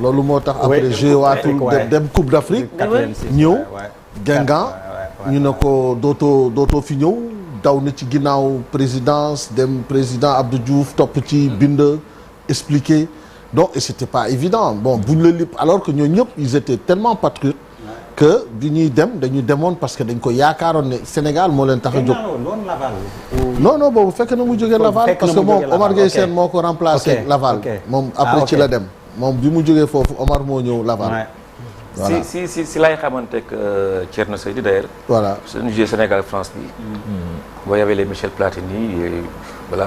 loolu moo tax après joué waatul dem Coupe d'Afrique ñëw Guingamp ñu ne ko dootoo fi ñëw daw na ci ginnaaw présidence dem président Abdou Diouf topp ci bind expliquer donc et c'était pas évident bon buñ la lépp alors que ñoo ñëpp ils étaient tellement patriotes que bi ñuy dem dañu demoon parce que dañ ko yaakaaroon ne Sénégal moo leen tax a jóg non boobu fekk na mu jógee Laval parce que moom Omar Gueye Sène moo ko remplacé Laval moom après ci la dem moom bi mu jógee foofu Omar moo ñëw Laval voilà si laay xamante que Thierno Seydi d'ailleurs voilà suñu joué Sénégal France bi boo y'avait les Michel Platini voilà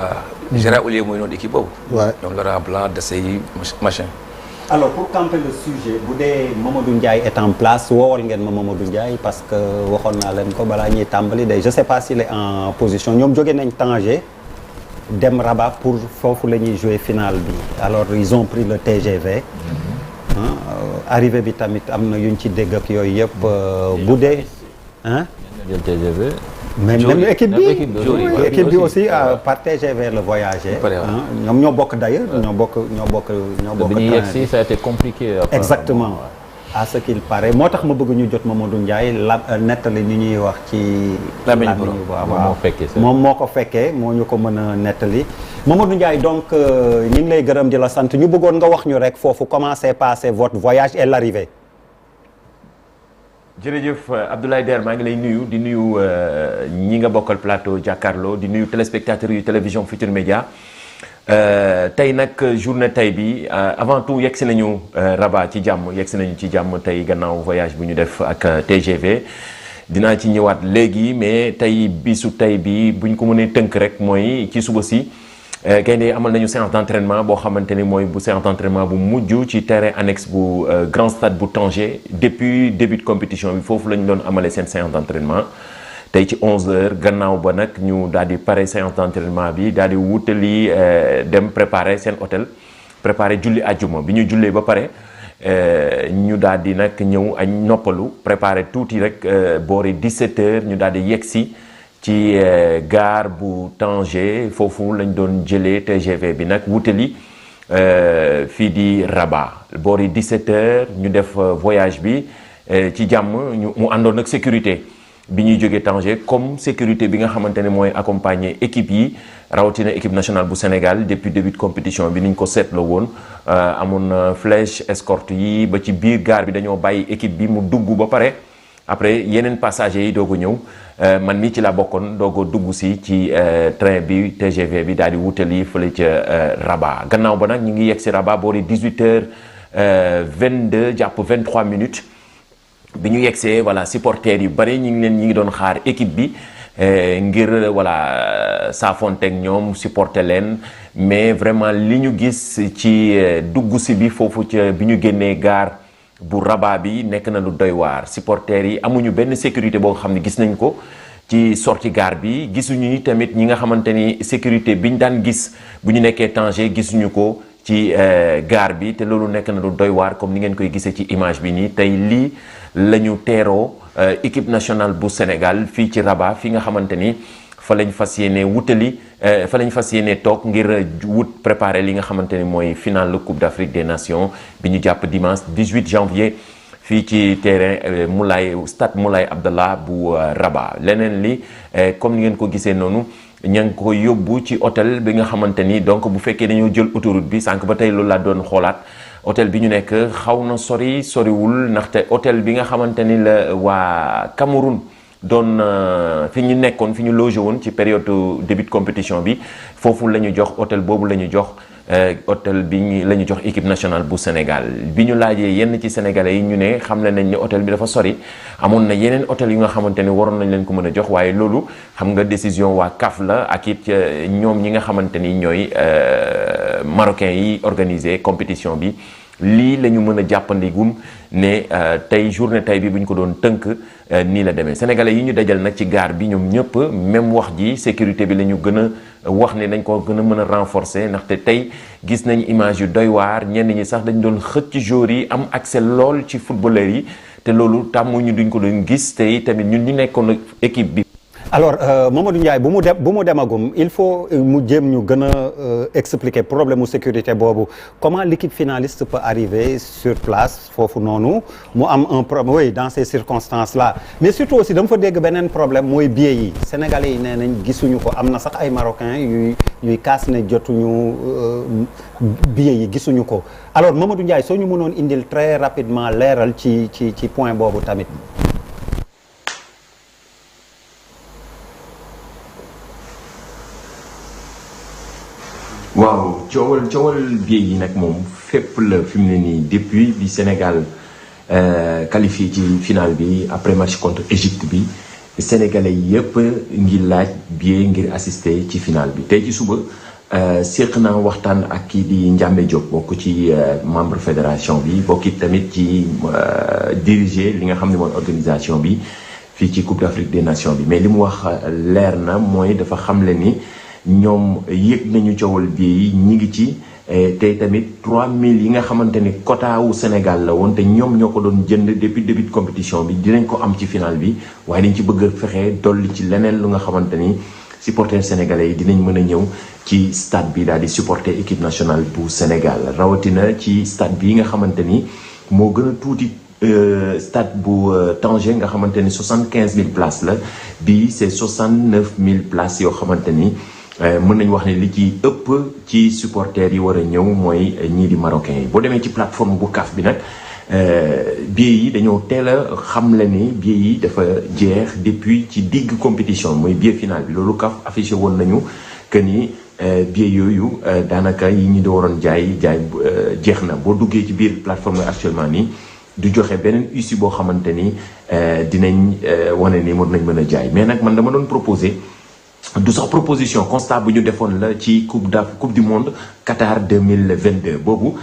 Gérard Houllier mooy noonu équipe boobu ñoom Laurent Blanc Desailly machin. Alors pour camper le sujet bu dee Mamadou Ndiaye est en place woowal ngeen ma Mamadou Ndiaye parce que waxoon naa leen ko balaa ñuy tàmbali day je sais pas s'il est en position ñoom jóge nañ Tanger dem Rabat pour foofu la ñuy jouer finale bi alors ils ont pris le TGV arrivé bi tamit am na yuñ ci dégg ak yooyu yëpp bu dee jël TGV même équipe bi aussi par TGV la voyagé ñoom ñoo bokk d'ailleurs ñoo bokk bi ñuy yegg si ça a été compliqué exactement à ce qu'il paraît moo tax ma bëgg ñu jot Mamadou Ndiaye nettali ni ñuy wax ci làmmiñ waaw moom moo ko fekkee moo ñu ko mën a nettali Mamadou Ndiaye donc ñu ngi lay gërëm di la sant ñu bëggoon nga wax ñu rek foofu comment s'est passé votre voyage et l'arrivée. jërëjëf Abdoulaye Der maa ngi lay nuyu di nuyu ñi nga bokkal plateau jàkkaarloo di nuyu téléspectateurs yu télévision Futur Média tey nag journée tey bi avant tout yegg si nañu Rabat ci jàmm yegg si nañu ci jàmm tey gannaaw voyage bu ñu def ak TGV dinaa ci ñëwaat léegi mais tey bisu tey bi buñ ko mënee tënk rek mooy ci suba si gaynde amal nañu séance d'entraînement boo xamante ni mooy bu séance d'entraînement bu mujj ci terrain annexe bu grand stade bu Tanger depuis début de compétition bi foofu la ñu doon amalee seen séance d'entraînement tey ci 11h gannaaw ba nag ñu daal di pare séance d'entraînement bi daal di wutali dem préparer seen hôtel préparer julli àjjuma bi ñu jullee ba pare ñu daal di nag ñëw añ noppalu préparer tuuti rek boori 17h ñu daal di yegsi ci gare bu Tanger foofu lañ doon jëlee TGV bi nag wutali fii di Rabat boori 17h ñu def voyage bi ci jàmm mu àndoon ak sécurité bi ñuy jógee Tanger comme sécurité bi nga xamante ne mooy accompagner équipe yi rawatina équipe nationale bu Sénégal depuis début de compétition bi ni ñu ko seetloo woon amoon flèche escorte yi ba ci biir gare bi dañoo bàyyi équipe bi mu dugg ba pare après yeneen passagers yi doog a ñëw man mii ci laa bokkoon doog a dugg si ci train bi TGV bi daal di wutali fële ca Rabat gannaaw ba nag ñu ngi yegg si Rabat boori 18h22 jàpp 23 minutes bi ñu yeggsee voilà supporters yu bari ñi ngi doon xaar équipe bi ngir voilà saafonteeg ñoom supporter leen mais vraiment li ñu gis ci dugg si bi foofu ca bi ñu génnee gare bu Rabat bi nekk na lu doy waar supporters yi amuñu benn sécurité boo xam ne gis nañ ko ci sortie gare bi gisuñu tamit ñi nga xamante ni sécurité bi ñu daan gis bu ñu nekkee Tanger gisuñu ko ci gare bi te loolu nekk na lu doy waar comme ni ngeen koy gisee ci image bi nii tey lii la ñu teeroo équipe nationale bu Sénégal fii ci Rabat fi nga xamante ni fa lañ fas yéene wutali fa lañ fas yéene toog ngir wut préparer li nga xamante ni mooy finale Coupe d'Afrique des Nations bi ñu jàpp dimanche 18 janvier fii ci terrain stade Moulay Abdallah bu Rabat leneen li comme ni ngeen ko gisee noonu ña ngi ko yóbbu ci hôtel bi nga xamante ni donc bu fekkee dañoo jël autoroute bi sànq ba tey loolu laa doon xoolaat hôtel bi ñu nekk xaw na soriwul ndaxte hôtel bi nga xamante ni la waa Cameroun doon fi ñu nekkoon fi ñu logé woon ci période début de compétition bi foofu la ñu jox hôtel boobu la ñu jox hôtel bi la ñu jox équipe nationale bu Sénégal bi ñu laajee yenn ci sénégalais yi ñu ne xam nañ ne hôtel bi dafa sori amoon na yeneen hôtel yu nga xamante ni waroon nañ leen ko mën a jox waaye loolu xam nga décision waa CAF la ak it ñoom ñi nga xamante ni ñooy marocains yi organiser compétition bi lii la ñu mën a jàppandigum ne tey journée tey bi bu ñu ko doon tënk nii la demee sénégalais yi ñu dajal nag ci gare bi ñoom ñëpp même wax ji sécurité bi la ñu gën a wax ne dañ ko gën a mën a renforcer ndaxte tey gis nañ image yu doy waar ñenn ñi sax dañ doon xëcc joueurs yi am accès lool ci footballeurs yi te loolu tàmmuñu duñ ko doon gis te tamit ñun ñu nekkoon équipe bi. alors Mamadou Ndiaye bu mu demagum il faut mu jéem ñu gën a expliquer problème mu sécurité boobu comment l'équipe finaliste peut arriver sur place foofu noonu mu am un problème oui dans ces circonstances là mais surtout aussi dama fa dégg beneen problème mooy billets yi sénégalais yi nee nañ gisuñu ko am na sax ay marocains yuy kaas ne jotuñu billets yi gisuñu ko alors Mamadou Ndiaye soo ñu mënoon indil très rapidement leeral ci point boobu tamit. waaw coowal biir yi nag moom fépp la fi mu ne nii depuis bi Sénégal qualifié ci finale bi après match contre Égypte bi sénégalais yëpp ngi laaj biir ngir assister ci finale bi tey ci suba séq naa waxtaan ak kii di Ndiamé Diop bokk ci membre fédération bi bokki tamit ci diriger li nga xam ne mooy organisation bi fii ci Coupe d'Afrique des Nations bi mais li mu wax leer na mooy dafa xamle ni ñoom yëg nañu coowal bii yi ñi ngi ci tey tamit 3000 yi nga xamante ni quota wu Sénégal la woon te ñoom ñoo ko doon jënd depuis début de compétition bi dinañ ko am ci final bi waaye dañ ci bëgg a fexe dolli ci leneen lu nga xamante ni supporters sénégalais yi dinañ mën a ñëw ci stade bi daal di supporter équipe nationale bu Sénégal rawatina ci stade bi nga xamante ni moo gën a tuuti stade bu Tanger nga xamante ni 75000 places la bii c'est 69000 places yoo xamante ni. mën nañu wax ne li ci ëpp ci supporters yi war a ñëw mooy ñii di marocains yi boo demee ci plateforme bu CAF bi nag billets yi dañoo teel a xamle ni billets yi dafa jeex depuis ci digg compétition mooy billet final bi loolu CAF affiché woon nañu que ni billets yooyu daanaka yi ñi di waroon jaay jeex na boo duggee ci biir plateforme actuellement nii du joxe beneen issue boo xamante ni dinañ wane ni mën nañ mën a jaay mais nag man dama doon proposer. du sax proposition constat bu ñu defoon la ci coupe du monde Qatar 2022 boobu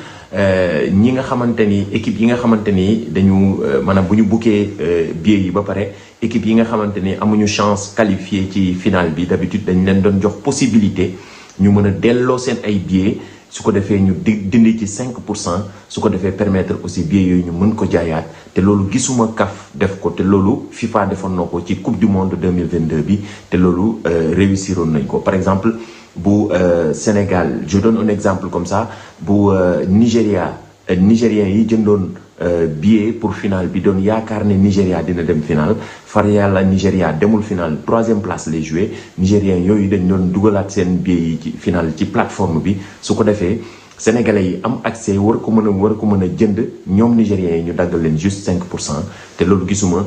ñi nga xamante ni équipe yi nga xamante ni dañu maanaam bu ñu bukkee billets yi ba pare équipe yi nga xamante ni amuñu chance qualifiée ci finale bi d'habitude dañ leen doon jox possibilité ñu mën a delloo seen ay billets su ko defee ñu dindi ci 5% su ko defee permettre aussi billets yooyu ñu mën ko jaayaat te loolu gisuma CAF def ko te loolu FIFA defoon na ko ci coupe du monde 2022 bi te loolu réussiroon nañ ko par exemple bu Sénégal je donne un exemple comme ça bu Nigériens yi jëndoon billet pour finale bi doon yaakaar ne Nigéria dina dem finale far yàlla Nigéria demul finale 3e place lay joué Nigériens yooyu dañ doon dugalaat seen billet yi ci finale ci plateforme bi su ko defee sénégalais yi am accès war ko mën a jënd ñoom Nigériens yi ñu daggal leen juste 5% te loolu gisuma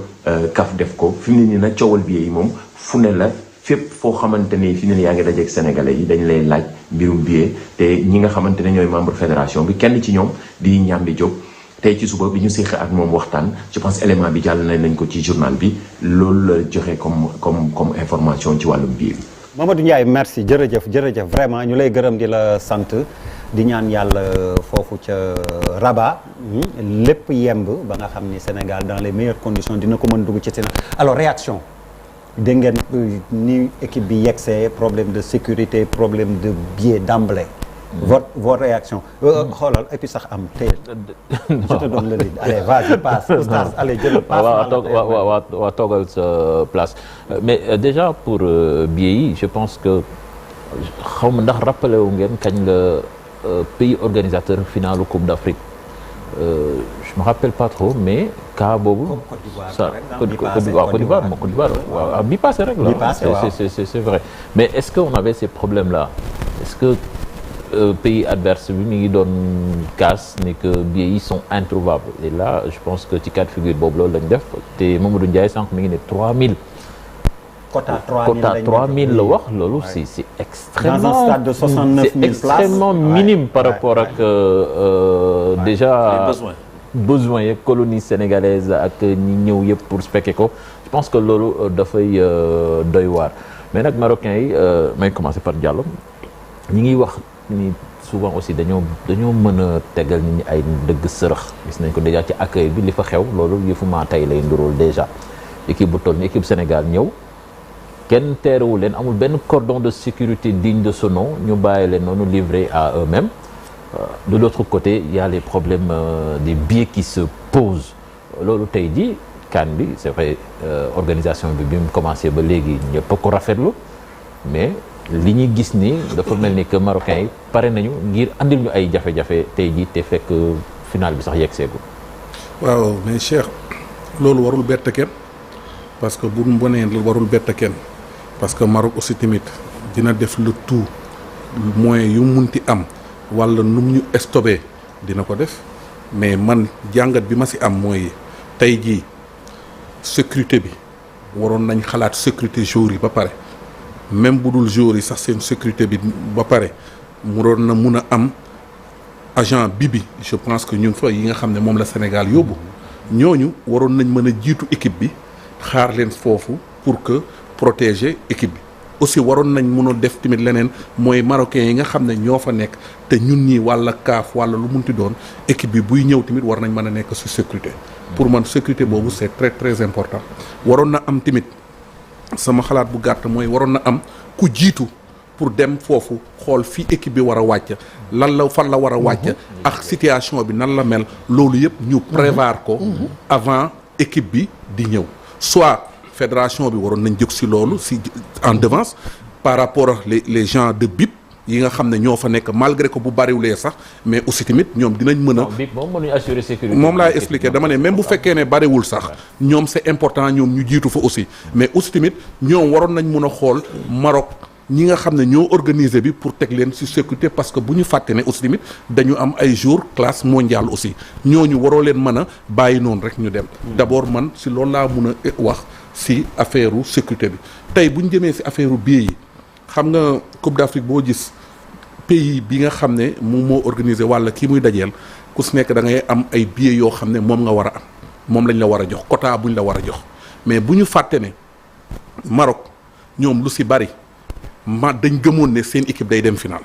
CAF def ko fi mu ne nii nag coowal billet yi moom fu ne la fépp foo xamante ni fi ne yaa ngi dajeeg sénégalais yi dañ lay laaj mbirum billet te ñi nga xamante ne ñooy membre fédération bi kenn ci ñoom di Ndiamé Diop tey ci suba bi ñu séq ak moom waxtaan je pense élément bi jàll nañ ko ci journal bi loolu la joxe comme information ci wàllum billet bi. Mamadou Ndiaye merci jërëjëf vraiment ñu lay gërëm di la sant di ñaan yàlla foofu ca Rabat lépp yemb ba nga xam ni Sénégal dans les meilleures conditions dina ko mën dugg ci Sénégal alors réaction dégg ngeen ni équipe bi yegsee problème de sécurité problème de billet d'emblée. votre réaction. xoolal et puis sax am tey. je te donne le lead allez vas-y passe oustaz allez jël passe. waaw toogal sa place mais déjà pour billet yi je pense que xaw ma ndax rappelé wu ngeen kañ la pays organisateur finalu Coupe d'Afrique je me rappelle pas trop mais cas boobu. ça Côte d'Ivoire waaw bi passé rek la. c'est vrai mais est-ce que on avait ces problèmes là est-ce que. Pays adverse bi mi ngi doon casse ni que billets yi sont introuvables et là je pense que ci cas de figure boobu loolu lañ def te Mamadou Ndiaye sànq mi ngi ne 3000. quota 3000 la wax loolu c'est extrêmement dans un stade de 69 000 places c'est extrêmement minime par rapport ak déjà besoin yeeg colonie sénégalaise ak ñi ñëw yëpp pour fekke ko je pense que loolu dafay doy waar mais nag marocains yi may commencer par Diallo ñi ngi wax ni souvent aussi dañoo mën a tegal nit ñi ay dëgg sërëx gis nañ ko déjà ci accueil bi li fa xew loolu yëfu maa tey lay nduróol déjà équipe bu toll ni équipe Sénégal ñëw kenn teerewul leen amul benn cordon de sécurité digne de ce nom ñu bàyyi leen noonu livrés à eux-mêmes de l'autre côté il y a les problèmes des billets qui se posent loolu tey jii CAN bi c'est vrai organisation bi mu commencé ba léegi ñëpp a ko rafetlu mais li ñuy gis ni dafa mel ni que marocains yi pare nañu ngir andil ñu ay jafe-jafe tey jii te fekk final bi sax yegg seegu. waaw mais Cheikh loolu warul bett kenn parce que bu mu bonee warul bett kenn parce que Maroc aussi tamit dina def le tout moyen yu munti am wala num ñu stopé dina ko def mais man jàngat bi ma ci am mooy tey jii sécurité bi waroon nañ xalaat sécurité joueurs yi ba pare même bu dul joueurs yi sax seen sécurité bi ba pare mu doon na mun a am agent bi je pense que ñu ngi fa yi nga xam ne moom la Sénégal yóbbu ñooñu waroon nañ mën a jiitu équipe bi xaar leen foofu pour que protéger équipe bi aussi waroon nañ mun a def tamit leneen mooy marocains yi nga xam ne ñoo fa nekk te ñun ñii walla kaaf walla lu munti doon équipe bi buy ñëw tamit war nañ mën a nekk ci sécurité pour man sécurité boobu c'est très très important waroon na am tamit sama xalaat bu gàtt mooy waroon na am ku jiitu pour dem foofu xool fii équipe bi war a wàcc lan la fan la war a wàcc ak situation bi nan la mel loolu yëpp ñu prévoir ko avant équipe bi di ñëw soit fédération bi waroon nañ jóg ci loolu ci en devance par rapport ak les gens de BIP yi nga xam ne ñoo fa nekk malgré que bu bariwulee sax mais aussi tamit ñoom dinañ mën a moom mënuñu assurer sécurité moom laay expliquer dama ne même bu fekkee ne bariwul sax ñoom c'est important ñoom ñu jiitu fa aussi mais aussi tamit ñoom waroon nañ mën a xool Maroc ñi nga xam ne ñoo organisé bi pour teg leen ci sécurité parce que bu ñu fàtte ne aussi tamit dañu am ay jours classe mondiale aussi ñooñu waroo leen mën a bàyyi noonu rek ñu dem d'abord man ci loolu laa mën a wax ci affaire sécurité bi tey bu ñu jëmee ci affaire billet yi xam nga Coupe d'Afrique boo gis pays bi nga xam ne moom moo organisé walla kii muy dajeel ku ci nekk da ngay am ay billets yoo xam ne moom nga war a am moom lañ la war a jox quota buñ la war a jox mais bu ñu fàtte ne Maroc ñoom lu ci bari dañ gëmoon ne seen équipe day dem final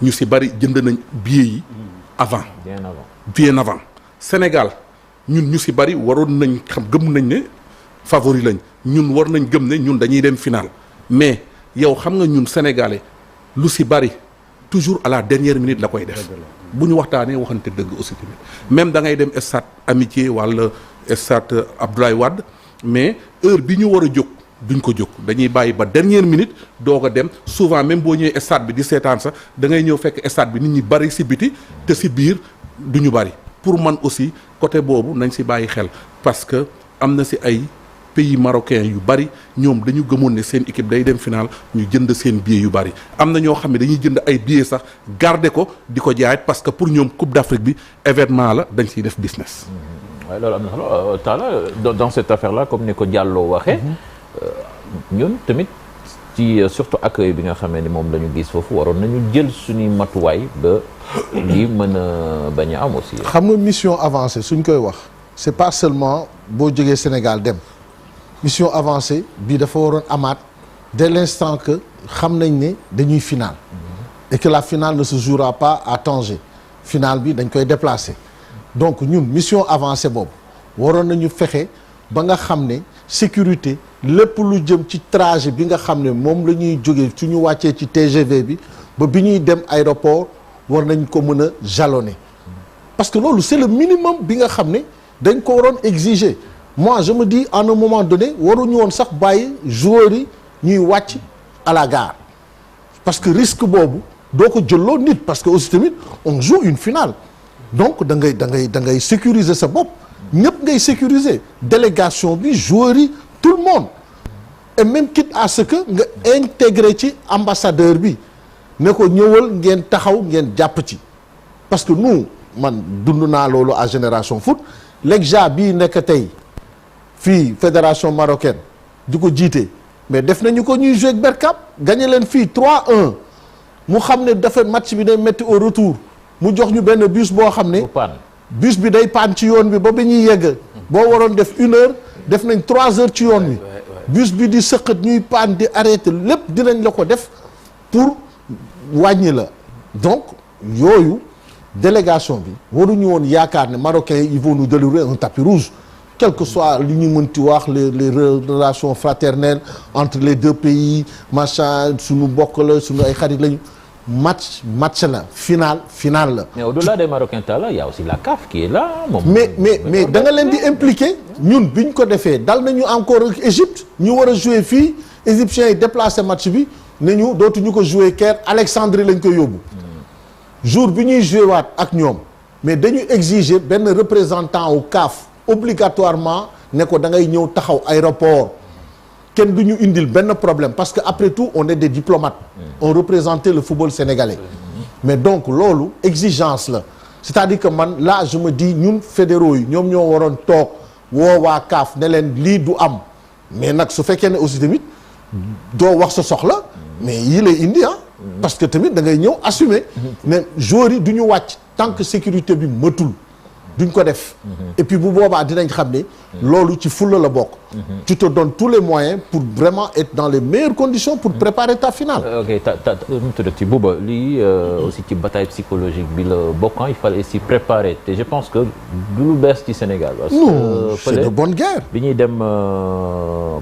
ñu ci bari jënd nañ billets yi avant bien avant Sénégal ñun ñu ci bari waroon nañ xam gëm nañ ne favori lañ ñun war nañ gëm ne ñun dañuy dem final mais yow xam nga ñun sénégalais lu ci bari toujours à la dernière minute la koy def bu ñu waxtaanee waxante dëgg aussi tamit même da ngay dem stade Amitié wala stade Abdoulaye Wade mais heure bi ñu war a jóg duñ ko jóg dañuy bàyyi ba dernière minute doog a dem souvent même boo ñëwee stade bi di seetaan sax da ngay ñëw fekk stade bi nit ñi bari ci biti te ci biir du ñu bari pour man aussi côté boobu nañ ci bàyyi xel parce que am na ci ay pays marocains yu bari ñoom dañu gëmoon ne seen équipe day dem final ñu jënd seen billet yu bari am na ñoo xam ne dañuy jënd ay billets sax garder ko di ko jaay parce que pour ñoom Coupe d'Afrique bi événement la dañ ciy def business. waaye loolu am na solo Talla dans cette affaire là comme ni ko Diallo waxee. ñun tamit ci surtout accueil bi nga xamee ni moom la ñu gis foofu waroon nañu jël suñuy matuwaay ba lii mën a bañ a am aussi. xam nga mission avancée suñ koy wax c'est pas seulement boo jógee Sénégal dem. mission avancée bii dafa waroon amaat dès l'instant que xam nañ ne dañuy final et que la finale ne se jouera pas à Tanger finale bi dañ koy déplacer donc ñun mission avancée boobu waroon nañu fexe ba nga xam ne sécurité lépp lu jëm ci trajet bi nga xam ne moom la ñuy jógee suñu wàccee ci TGV bi ba bi ñuy dem aéroport war nañ ko mën a jalonner parce que loolu c'est le minimum bi nga xam ne dañ ko waroon exiger moi je me dis à un moment donné waruñu woon sax bàyyi joueurs yi ñuy wàcc à la gare parce que risque boobu doo ko jëlloo nit parce que aussi tamit on joue une finale donc da ngay sécuriser sa bopp ñëpp ngay sécuriser délégation bi joueurs yi tout le monde et même quitte à ce que nga intégrer ci ambassadeur bi ne ko ñëwal ngeen taxaw ngeen jàpp ci parce que nous man dund naa loolu à Génération Foot l'EGA bii nekk tey fii fédération marocaine di ko jiite mais def nañu ko ñuy jouer ak Berkane gagné leen fii 3-1 mu xam ne dafa match bi day metti au retour mu jox ñu benn bus boo xam ne bus bi day paan ci yoon bi ba ñuy yegg boo waroon def 1 heure def nañ 3 heures ci yoon bi bus bi di sëqat ñuy paan di arrêter lépp dinañ la ko def pour wàññi la donc yooyu délégation bi waruñu woon yaakaar ne Marocains yi ils vont nous délivrer un tapis rouge quel que soit li ñu mënti wax les relations fraternelles entre les deux pays machin suñu mbokk la suñu ay xarit lañu match la final la. mais au-delà des Marocains là il y a aussi la CAF qui est là. mais da nga leen di impliqué ñun bi ñu ko defee dal nañu encore ak Égypte ñu war a jouer fii égyptiens yi déplacé match bi ne ñu dootuñu ko jouer Caire Alexandrie lañ ko yóbbu. jour bi ñuy jouer waat ak ñoom mais dañu exiger benn représentant au CAF obligatoirement ne ko da ngay ñëw taxaw aéroport. kenn du ñu indil benn problème parce que après tout on est des diplomates. on représentait le football sénégalais. mais donc loolu exigence la c'est-à-dire que man là je me dis ñun fédéraux yi ñoom ñoo waroon toog woo waa CAF ne leen lii du am mais nag su fekkee ne aussi tamit doo wax sa soxla mais yii lay indi parce que tamit da ngay ñëw assumer ne joueurs yi du ñu wàcc tant que sécurité bi mëtul duñ ko def et puis bu boobaa dinañ xam ne loolu ci fulla la bokk tu te donnes tous les moyens pour vraiment être dans les meilleures conditions pour préparer ta finale ok nu tuddati Bouba lii aussi ci bataille psychologique bi la bokk il fallait s'y préparer te je pense que du lu bees ci Sénégal parce non c'est de bonne guerre bi ñuy dem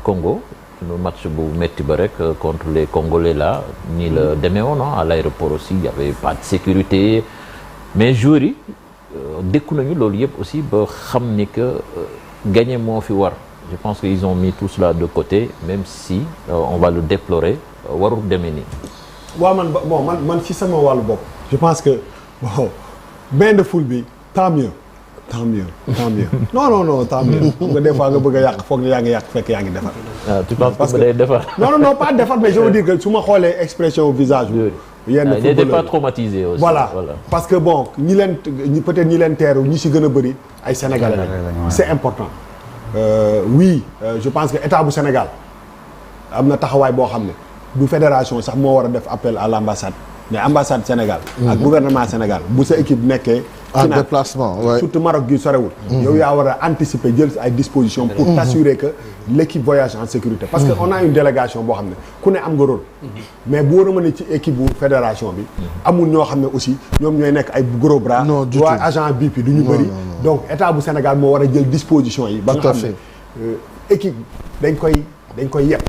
Congo le match bu metti ba rek contre les Congolais là nii la demee woon à l'aéroport aussi il y avait pas de sécurité mais joueurs yi dékku nañu loolu yëpp aussi ba xam ni que gagner moo fi war je pense que ils ont mis tout cela de côté même si on va le déplorer warul demee nii. waaw man ci sama wàllu bopp je pense que bon bain de foule bi tant mieux tant mieux non tant mieux xam nga des fois nga bëgg a yàq foog ne yaa ngi yàq fekk yaa ngi defar. tu penses parce que day defar. non pas defar mais je veux dire que su ma xoolee expression visage bi. yenn il n'était pas traumatisé aussi. voilà parce que bon peut-être ñi leen teeru ñi ci gën a bëri ay sénégalais lañ c'est important. Oui je pense que état bu Sénégal am na taxawaay boo xam ne du fédération sax moo war a def appel à l'ambassade mais ambassade Sénégal. ak gouvernement Sénégal bu sa équipe nekkee. en déplacement ouais. Surtout Maroc gi sorewul. yow yaa war a anticiper jël ay dispositions pour t'assurer que l'équipe voyage en sécurité. parce que on a une délégation boo xam ne ku ne am nga rôle. mais bu war a mën a ci équipe bu fédération bi. amul ñoo xam ne aussi ñoom ñooy nekk ay gros bras. non du tout waa agent BIP du ñu bëri. donc état bu Sénégal moo war a jël disposition yi. ba nga xam ne équipe dañ koy yeb.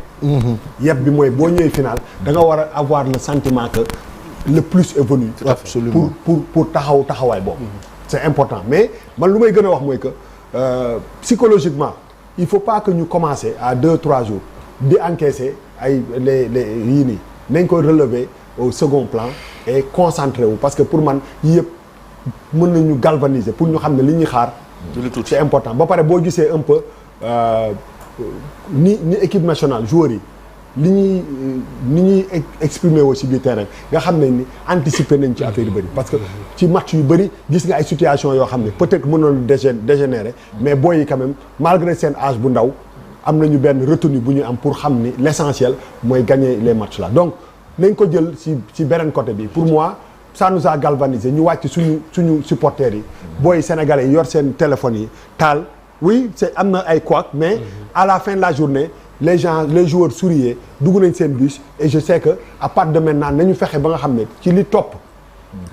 yeb bi mooy boo ñëwee final da nga war a avoir le sentiment que. le plus est venu. Absolument. pour taxawaay boobu. c'est important mais man lu may gën a wax mooy que psychologiquement il faut pas que ñu commencer à 2-3 jours di encaisser ay les yii nii nañ koy relever au second plan et concentrer wu parce que pour man yii yëpp mën nañu galvaniser pour ñu xam ne li ñuy xaar. c'est important ba pare boo gisee un peu ni équipe nationale joueurs yi. ni ñuy exprimer aussi biir terrain nga xam ne ni anticiper nañ ci affaire yu bëri parce que ci match yu bëri gis nga ay situation yoo xam ne peut-être mënoon dégénérer mais booy yi quand même malgré seen âge bu ndaw am nañu benn retenue bu ñu am pour xam ni l'essentiel mooy gagner les matchs là donc nañ ko jël ci beneen côté bi pour moi ça nous a galvanisé ñu wàcc suñu supporters yi booy sénégalais yi yor seen téléphones yi taal oui c'est am na ay couac mais à la fin de la journée les joueurs souriaient dugg nañ seen bus et je sais que à partir de maintenant nañu fexe ba nga xam ne ci li topp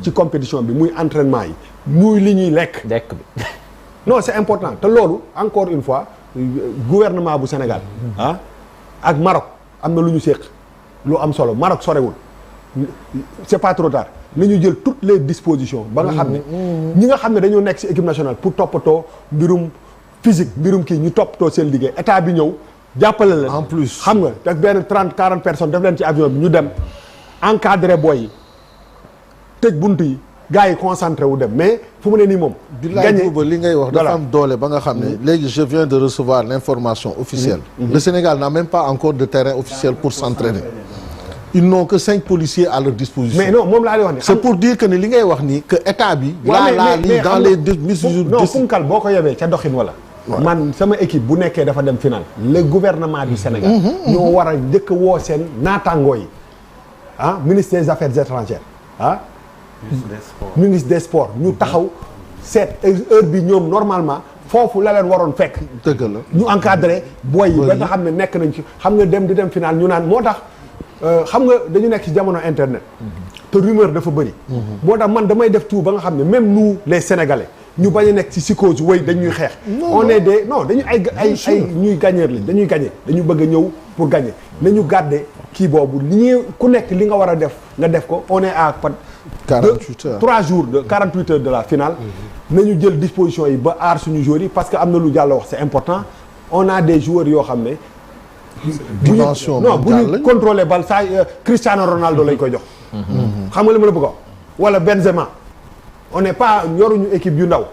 ci compétition bi muy entraînement yi muy li ñuy lekk bi non c'est important te loolu encore une fois gouvernement bu Sénégal ak Maroc am na lu ñu séq lu am solo Maroc sorewul c'est pas trop tard nañu jël toutes les dispositions ba nga xam ne ñi nga xam ne dañoo nekk ci équipe nationale pour toppatoo mbirum physique mbirum kii ñu toppatoo seen liggéey état bi ñëw jàppale leen en plus xam nga def benn 30-40 personnes def leen ci avion bi ñu dem encadré boy yi tëj bunt yi gars yi concentré wu dem mais fu mu ne nii moom. gagné ba li ngay wax dafa am doole ba nga xam ne. léegi je viens de recevoir l'information officielle. Le Sénégal n'a même pas encore de terrain officiel pour s'entraîner. Ils n'ont que 5 policiers à leur disposition. mais non moom laa lay wax ni c'est pour dire que ni li ngay wax nii que état bi. laa lii dans les mesures. non funkal boo ko yebee ca doxin wala. man sama équipe bu nekkee dafa dem final le gouvernement du Sénégal ñoo war a njëkk a woo seen naataangoo yi ministre des affaires étrangères ministre des sports ñu taxaw seet heure bi ñoom normalement foofu la leen waroon fekk dëgg la ñu encadré booy yi ba nga xam ne nekk nañ ci xam nga dem di dem final ñu naan moo tax xam nga dañu nekk ci jamono internet te rumeur dafa bëri moo tax man damay def tout ba nga xam ne même nous les Sénégalais ñu bañ a nekk ci psychose wéy dañuy xeex. on est des non dañu ay ñuy gagneur lañ dañuy gagner dañu bëgg a ñëw pour gagner nañu garder kii boobu ku nekk li nga war a def nga def ko on est à 48 heures 3 jours de 48 heures de la finale. nañu jël disposition yi ba aar suñu joueurs yi parce que am na lu jàll wax c'est important on a des joueurs yoo xam ne. dimension non bu ñu contrôler bal saa Cristiano Ronaldo lañ koy jox. xam nga li ma la bëgg a wax wala Benzema. on n'est pas yoruñu équipe yu ndaw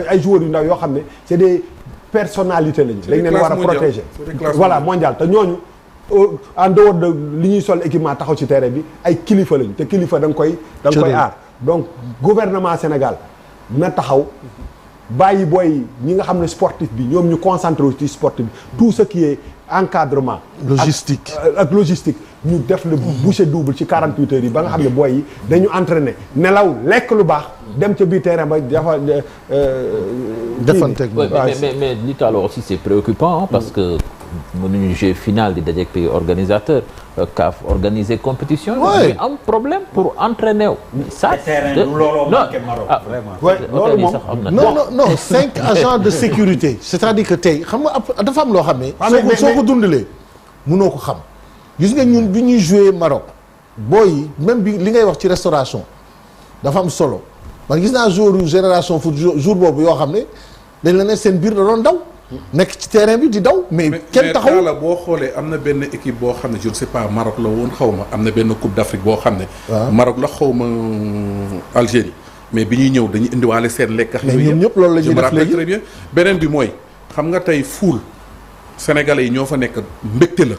ay joueurs yu ndaw yoo xam ne c'est des personnalités lañu. dañ leen war a protéger. voilà mondial te ñooñu en dehors de li ñuy sol équipement taxaw ci terrain bi ay kilifa lañu te kilifa da nga koy aar. donc gouvernement Sénégal na taxaw bàyyi booy ñi nga xam ne sportif bi ñoom ñu concentré ci sportif bi tout ce qui est encadrement. logistique ak logistique ñu def le boucher double ci 48 heures yi ba nga xam ne booy yi dañu entraîner nelaw lekk lu baax dem ca biir terrain ba dafa. defanteeg mais li Talla aussi c'est préoccupant parce que mënuñu jouer finale di dajeek pays organisateur CAF organiser compétition. oui am problème pour entraîner wu. ça looloo manqué Maroc loolu moom non 5 agents de sécurité c'est-à-dire que tey xam nga dafa am loo xam ne. soo ko dundalee mënoo ko xam. gis nga ñun bi ñuy jouer Maroc booy même bi li ngay wax ci restauration dafa am solo man gis naa jour génération foot jour boobu yoo xam ne dañ la ne seen biir da doon daw. nekk ci terrain bi di daw. mais kenn taxaw la boo xoolee am na benn équipe boo xam ne je ne sais pas Maroc la woon xaw ma am na benn coupe d'Afrique boo xam ne. Maroc la xaw ma Algérie mais bi ñuy ñëw dañuy indiwaale seen lekk. mais ñoom ñëpp loolu la ñuy def léegi très bien beneen bi mooy xam nga tey foule sénégalais yi ñoo fa nekk mbégte la.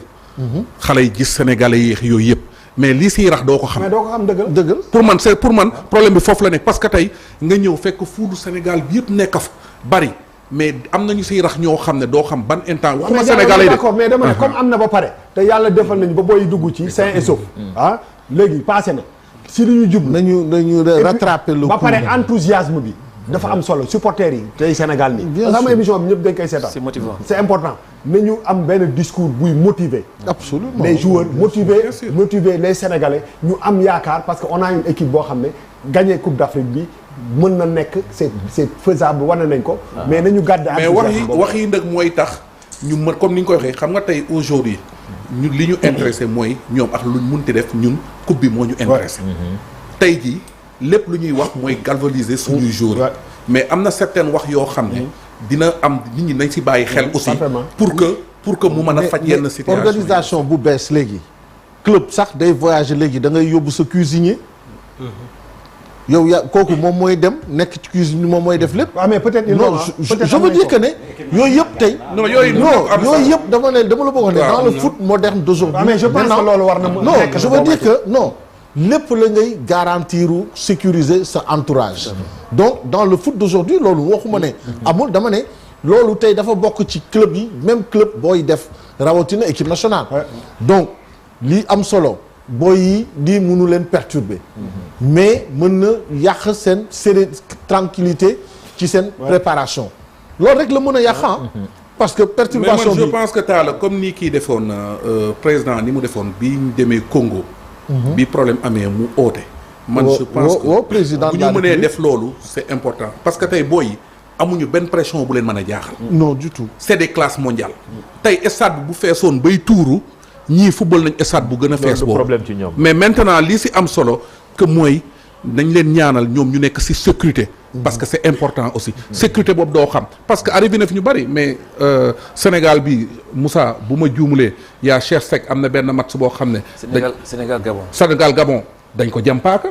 xale yi gis sénégalais yi yooyu yëpp mais lii siy rax doo ko xam. mais doo ko xam dëggal. pour man problème bi foofu la nekk parce que tey nga ñëw fekk foule Sénégal bi yëpp nekk fa bari. mais am nañu siy rax ñoo xam ne doo xam ban instant. waxuma Sénégalais yi de d'accord mais dama ne comme am na ba pare. te yàlla defal nañu ba booy dugg ci sain et sauf. léegi passé na. si li ñu jub nañu rattraper le ba pare enthousiasme bi. dafa am solo supporters yi. tey Sénégal nii. bien sûr parce que émission bi ñëpp dañ koy seetaan. c'est motivant c'est important. nañu am benn discours buy motiver. absolument les joueurs motiver les Sénégalais ñu am yaakaar parce que on a une équipe boo xam ne gagné Coupe d'Afrique bi. mën na nekk c'est faisable wane nañ ko. mais nañu gàdde mais wax yi nag mooy tax ñu mën comme ni ñu koy waxee xam nga tey aujourd'hui ñu li ñu intéressé mooy ñoom ak luñ munti def ñun coupe bi moo ñu intéressé. tey jii lépp lu ñuy wax mooy galvaniser suñuy joueurs. mais am na certaines wax yoo xam ne. dina am nit ñi nañ si bàyyi xel aussi. pour que mu mën a faj yenn situation organisation bu bees léegi. club sax day voyager léegi da ngay yóbbu sa cuisinier. yow kooku moom mooy dem nekk ci cuisine moom mooy def lépp. waaw mais peut-être non je veux dire que ne yooyu yëpp tey. non yooyu yëpp dama la bëgg wax ne dans le foot moderne d'aujourd'hui. mais je pense que loolu war na non je veux dire que non lépp la ngay garantir sécuriser sa entourage. donc dans le foot d'aujourd'hui loolu waxuma ne. amul dama ne loolu tey dafa bokk ci club yi même club booy def rawatina équipe nationale. donc li am solo. booy yi di mënu leen perturber mais mën na yàq seen tranquillité ci seen préparation loolu rek la mën a yàq parce que perturbation mais man je pense que Talla comme ni kii defoon président ni mu defoon bi ñu demee Congo bi problème amee mu oote man je pense que président bu ñu mënee def loolu c'est important parce que tey booy yi amuñu benn pression bu leen mën a jaaxal non du tout c'est des classes mondiales tey stade bi bu feesoon bay tuuru ñii football nañ stade bu gën a fees boobu problème ci ñoom mais maintenant lii si am solo que mooy nañ leen ñaanal ñoom ñu nekk si sécurité parce que c'est important aussi sécurité boobu doo xam parce que arrivé na fi ñu bari mais Sénégal bi Moussa bu ma juumulee yaa Cheikh Seck am na benn match boo xam ne Sénégal Gabon dañ ko jàmpaaka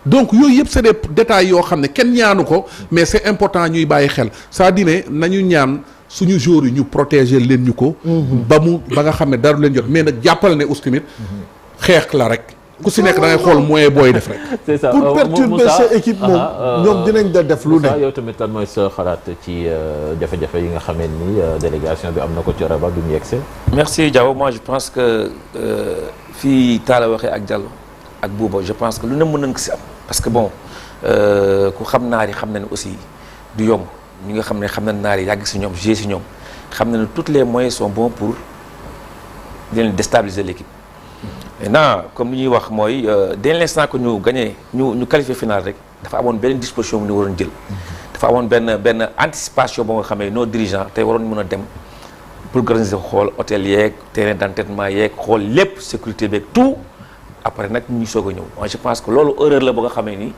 donc yooyu yëpp c'est des détails yoo xam ne kenn ñaanu ko mais c'est important ñuy bàyyi xel c'est-à-dire nañu ñaan suñu joueurs yi ñu protéger leen ñu ko ba nga xam ne dara leen jot mais nag jàppal ne aussi tamit xeex la rek ku si nekk da ngay xool moyen booy def rek c'est ça pour perturber sa équipe moom ñoom dinañ da def lu ne yow tamit lan mooy sa xalaat ci jafe-jafe yi nga xamee ni délégation bi am na ko ci Rabat bi mu yegsee merci Diaw moi je pense que fii Talla waxee ak Diallo ak Bouba je pense que lu ne mën nañ ko si am parce que bon ku xam naar yi xam na ne aussi du yomb ñi nga xam ne xam na naar yi yàgg si ñoom jouer si ñoom xam na ne tous les moyens sont bons pour di leen déstabiliser l'équipe maintenant comme li ñuy wax mooy dès l'instant que ñu gagné ñu qualifié final rek dafa amoon beneen disposition bu ñu waroon jël dafa amoon benn anticipation boo nga xamee nos dirigeants tey waroon mën a dem pour organiser xool hôtel yeeg terrain d'entraînement yeeg xool lépp sécurité beeg tout après nag ñu soog a ñëw moi je pense que loolu erreur la ba nga xamee ni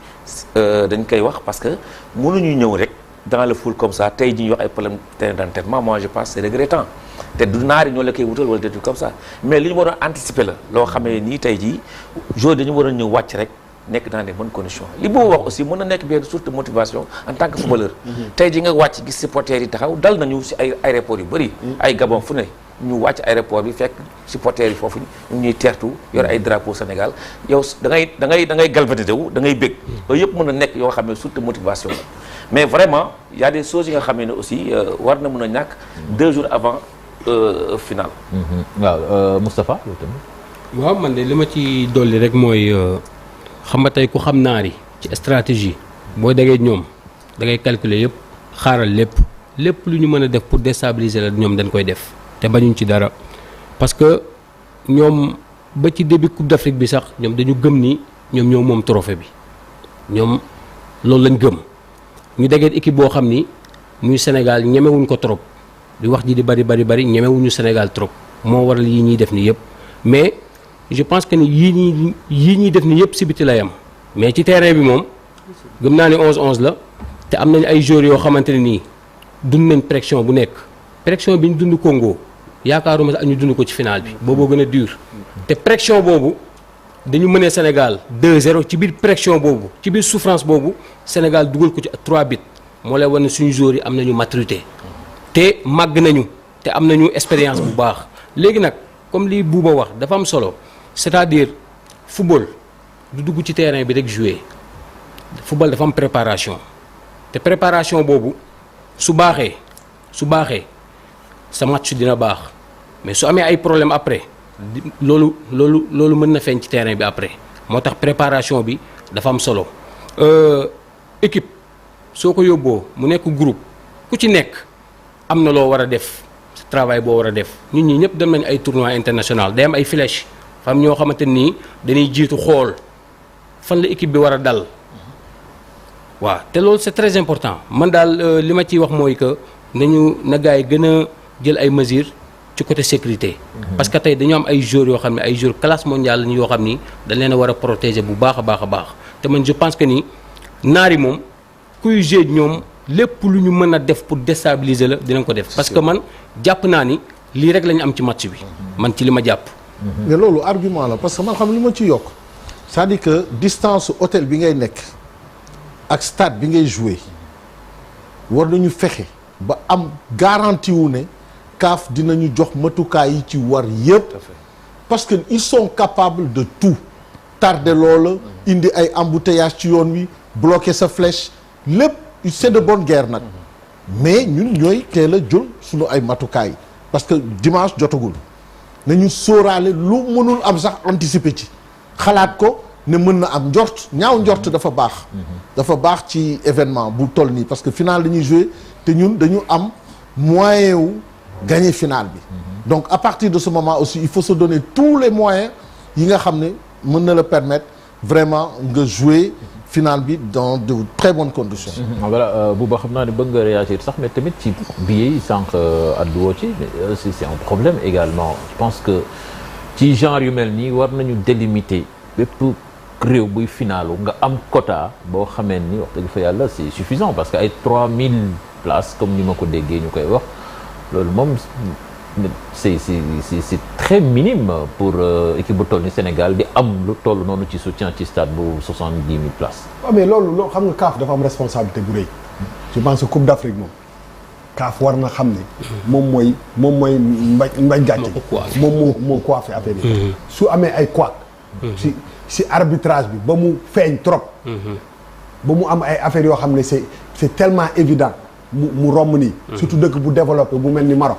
dañ koy wax parce que mënuñu ñëw rek dans le foule comme ça tey ji ñuy wax ay problème terrain d'entraînement moi je pense c'est regrettant te du naari ñoo la koy wutal wala des trucs comme ça mais li ñu waroon anticiper la loo xamee nii tey jii jour dañu war a ñëw wàcc rek nekk dans des bonnes conditions li boobu wax aussi mën na nekk benn source de motivation en tant que footballeur tey jii nga wàcc gis supporters yi taxaw dal nañu si ay aéroports yu bëri ay Gabon fu ne ñu wàcc aéroport bi fekk supporters yi foofu ñu ñuy teertu yor ay drapeau Sénégal yow da ngay galvaniser wu da ngay bég yooyu yëpp mën na nekk yoo xam ne source de motivation la mais vraiment y a des choses yi nga xam ne aussi war na mën a ñàkk 2 jours avant final. waaw Moustapha yow tamit. waaw man de li ma ci dolli rek mooy xam nga tey ku xam naari ci stratégie boo degee ñoom da ngay calculer yëpp xaaral lépp lu ñu mën a def pour déstabiliser la ñoom dañ koy def te bañuñ ci dara parce que ñoom ba ci début Coupe d'Afrique bi sax ñoom dañu gëm ni ñoom ñoo moom trophée bi ñoom loolu lañ gëm ñu degee équipe boo xam ni muy Sénégal ñemewuñ ko trop di wax ji di bari ñemewuñu Sénégal trop moo waral yii ñuy def ni yëpp mais je pense que ni yii ñuy def ni yëpp si biti la yam mais ci terrain bi moom gëm naa ni 11-11 la te am nañ ay joueurs yoo xamante ne nii dund nañ pression bu nekk pression bi ñu dund Congo yaakaaruma sax ñu dund ko ci final bi booboo gën a dur te pression boobu dañu mënee Sénégal 2-0 ci biir pression boobu ci biir souffrance boobu Sénégal dugal ko ci 3 buts moo lay wane suñu joueurs yi am nañu maturité te màgg nañu te am nañu expérience bu baax léegi nag comme li Bouba wax dafa am solo c'est-à-dire football du dugg ci terrain bi rek jouer football dafa am préparation te préparation boobu su baaxee sa match dina baax mais su amee ay problème après loolu mën na feeñ ci terrain bi après moo tax préparation bi dafa am solo équipe soo ko yóbboo mu nekk groupe ku ci nekk am na loo war a def travail boo war a def ñun ñi ñëpp dem nañ ay tournois international day am ay flèche fam ñoo xamante nii dañuy jiitu xool fan la équipe bi war a dal waaw te loolu c'est très important man daal li ma ciy wax mooy que na gars yi gën a jël ay mesures ci côté sécurité parce que tey dañu am ay joueurs yoo xam ne ay joueurs classe mondiale lañu yoo xam ni dañ leen a war a protéger bu baax a baax te man je pense que ni naari moom kuy jouer ñoom lépp lu ñu mën a def pour déstabiliser la dinañ ko def parce que man jàpp naa ni lii rek la ñu am ci match bi man ci li ma jàpp mais loolu argument la parce que man xam li ma ci yokk c'est-à-dire que distance hôtel bi ngay nekk ak stade bi ngay jouer war nañu fexe ba am garantie wu ne CAF dinañu jox matukaay yi ci war yëpp parce que ils sont capables de tout tarder loola indi ay embouteillage ci yoon wi bloquer sa flèche lépp c'est de bonne guerre nag mais ñun ñooy teel a jël suñu ay matukaay parce que dimanche jotagul nañu sóoraale lu mënul am sax anticiper ci xalaat ko ne mën na am ñaaw njort dafa baax ci événement bu toll nii parce que final dañuy jouer te ñun dañu am moyen wu gagner final bi donc à partir de ce moment aussi il faut se donner tous les moyens yi nga xam ne mën na la permettre vraiment nga jouer final bi dans de très bonnes conditions. voilà Bouba xam naa ne bëgg nga réagir sax mais tamit ci billets yi sànq adduwoo ci mais aussi c'est un problème également je pense que ci genre yu mel nii war nañu délimiter bépp réew buy finalu nga am quota boo xamee ni wax dëgg fa yàlla c'est suffisant parce que ay 3000 places comme ni ma ko déggee ñu koy wax loolu moom c'est très minime pour équipe bu toll ni Sénégal di am lu toll noonu ci soutien ci stade bu 70 000 places. waaw mais loolu xam nga CAF dafa am responsabilité bu rëy je pense que Coupe d'Afrique moom CAF war na xam ne moom mooy mbaj gàcce moom moo coiffé affaire yi su amee ay couac si arbitrage bi ba mu feeñ trop ba mu am ay affaires yoo xam ne c'est tellement évident mu romb nii surtout dëkk bu développé bu mel ni Maroc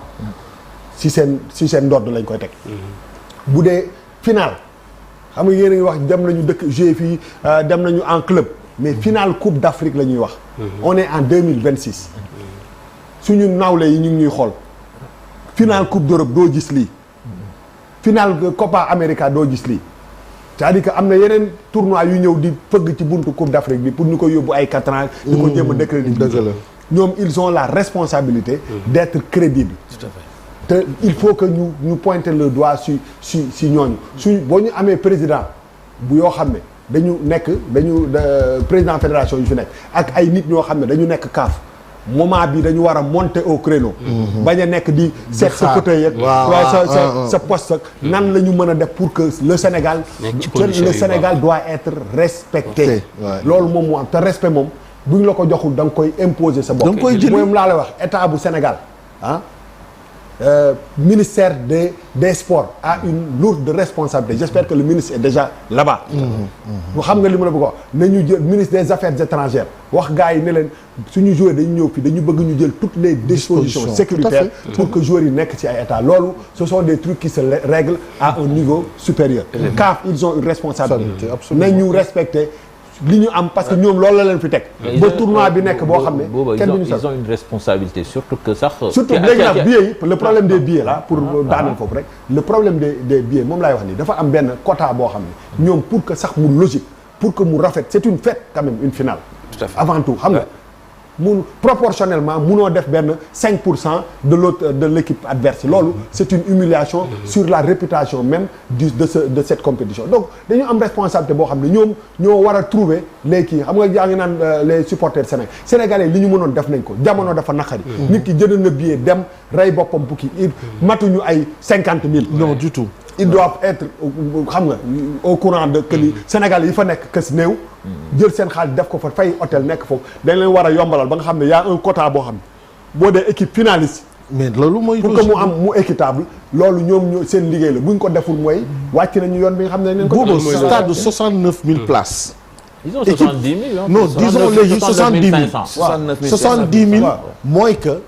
si seen ndodd lañ koy teg bu dee final xam nga yéen a ngi wax dem nañu dëkk jouer fii dem nañu en club mais final Coupe d'Afrique la ñuy wax on est en 2026 suñu nawle yi ñu ngi ñuy xool final Coupe d'Europe doo gis lii final Copa América doo gis lii c'est-à-dire que am na yeneen tournoi yu ñëw di fëgg ci buntu Coupe d'Afrique bi pour ñu ko yóbbu ay 4 ans. di ko jéem a décrédibiliser. ñoom ils ont la responsabilité. d'être crédibles. Tout à fait. te il faut que ñu pointer le doigt si ñooñu boo ñu amee président bu yoo xam ne dañu président fédération yu fi nekk ak ay nit ñoo xam ne dañu nekk CAF moment bi dañu war a monter au créneau. bañ a nekk di seet sa fauteuil ak sa poste ak nan la ñu mën a def pour que le Sénégal doit être respecté. loolu moom moo am te respect moom bu ñu la ko joxul da nga koy imposer sa bopp. da nga koy jël moom laa lay wax état bu Sénégal ministère des sports a une lourde responsabilité j'espère que le ministre est déjà là-bas. xam nga li ma la bëgg a wax nañu jël ministre des affaires étrangères wax gars yi ne leen suñu joueur dañu ñëw fii dañu bëgg ñu jël toutes les dispositions sécuritaires pour que joueurs yi nekk ci ay état loolu ce sont des trucs qui se règlent à un niveau supérieur. CAF ils ont une responsabilité nañu respecter li ñu am parce que ñoom loolu la leen fi teg. ba tournoi bi nekk boo xam ne. kenn duñu sax ils ont une responsabilité surtout que sax. surtout léegi nag billets yi le problème des billets là pour daaneel foofu rek. le problème des billets moom laay wax nii dafa am benn quota boo xam ne ñoom pour que sax mu logique pour que mu rafet c'est une fête quand même une finale. Tout à fait. Avant tout xam nga. mu proportionnellement munoo def benn 5% de l'équipe adverse loolu c'est une humiliation sur la réputation même de cette compétition donc dañu am responsabilité boo xam ne ñoom ñoo war a trouver les kii xam nga yaa ngi naan les supporters sénégalais li ñu mënoon def nañ ko jamono dafa naqari nit ki jënd na billet dem rey boppam bukki matuñu ay 50 000 non du tout ils doivent être xam nga au courant de que ni Sénégal yi fa nekk kës néew jël seen xaalis def ko fa fay hôtel nekk foofu dañ leen war a yombalal ba nga xam ne y a un quota boo xam ne boo dee équipe finaliste mais loolu mooy pour que mu am mu équitable loolu ñoom seen liggéey la bu ñu ko deful mooy wàcc nañu yoon bi nga xam ne dañ ko boobu stade de 69 000 places ils ont 70 000 non disons léegi 70 000 70 000 mooy que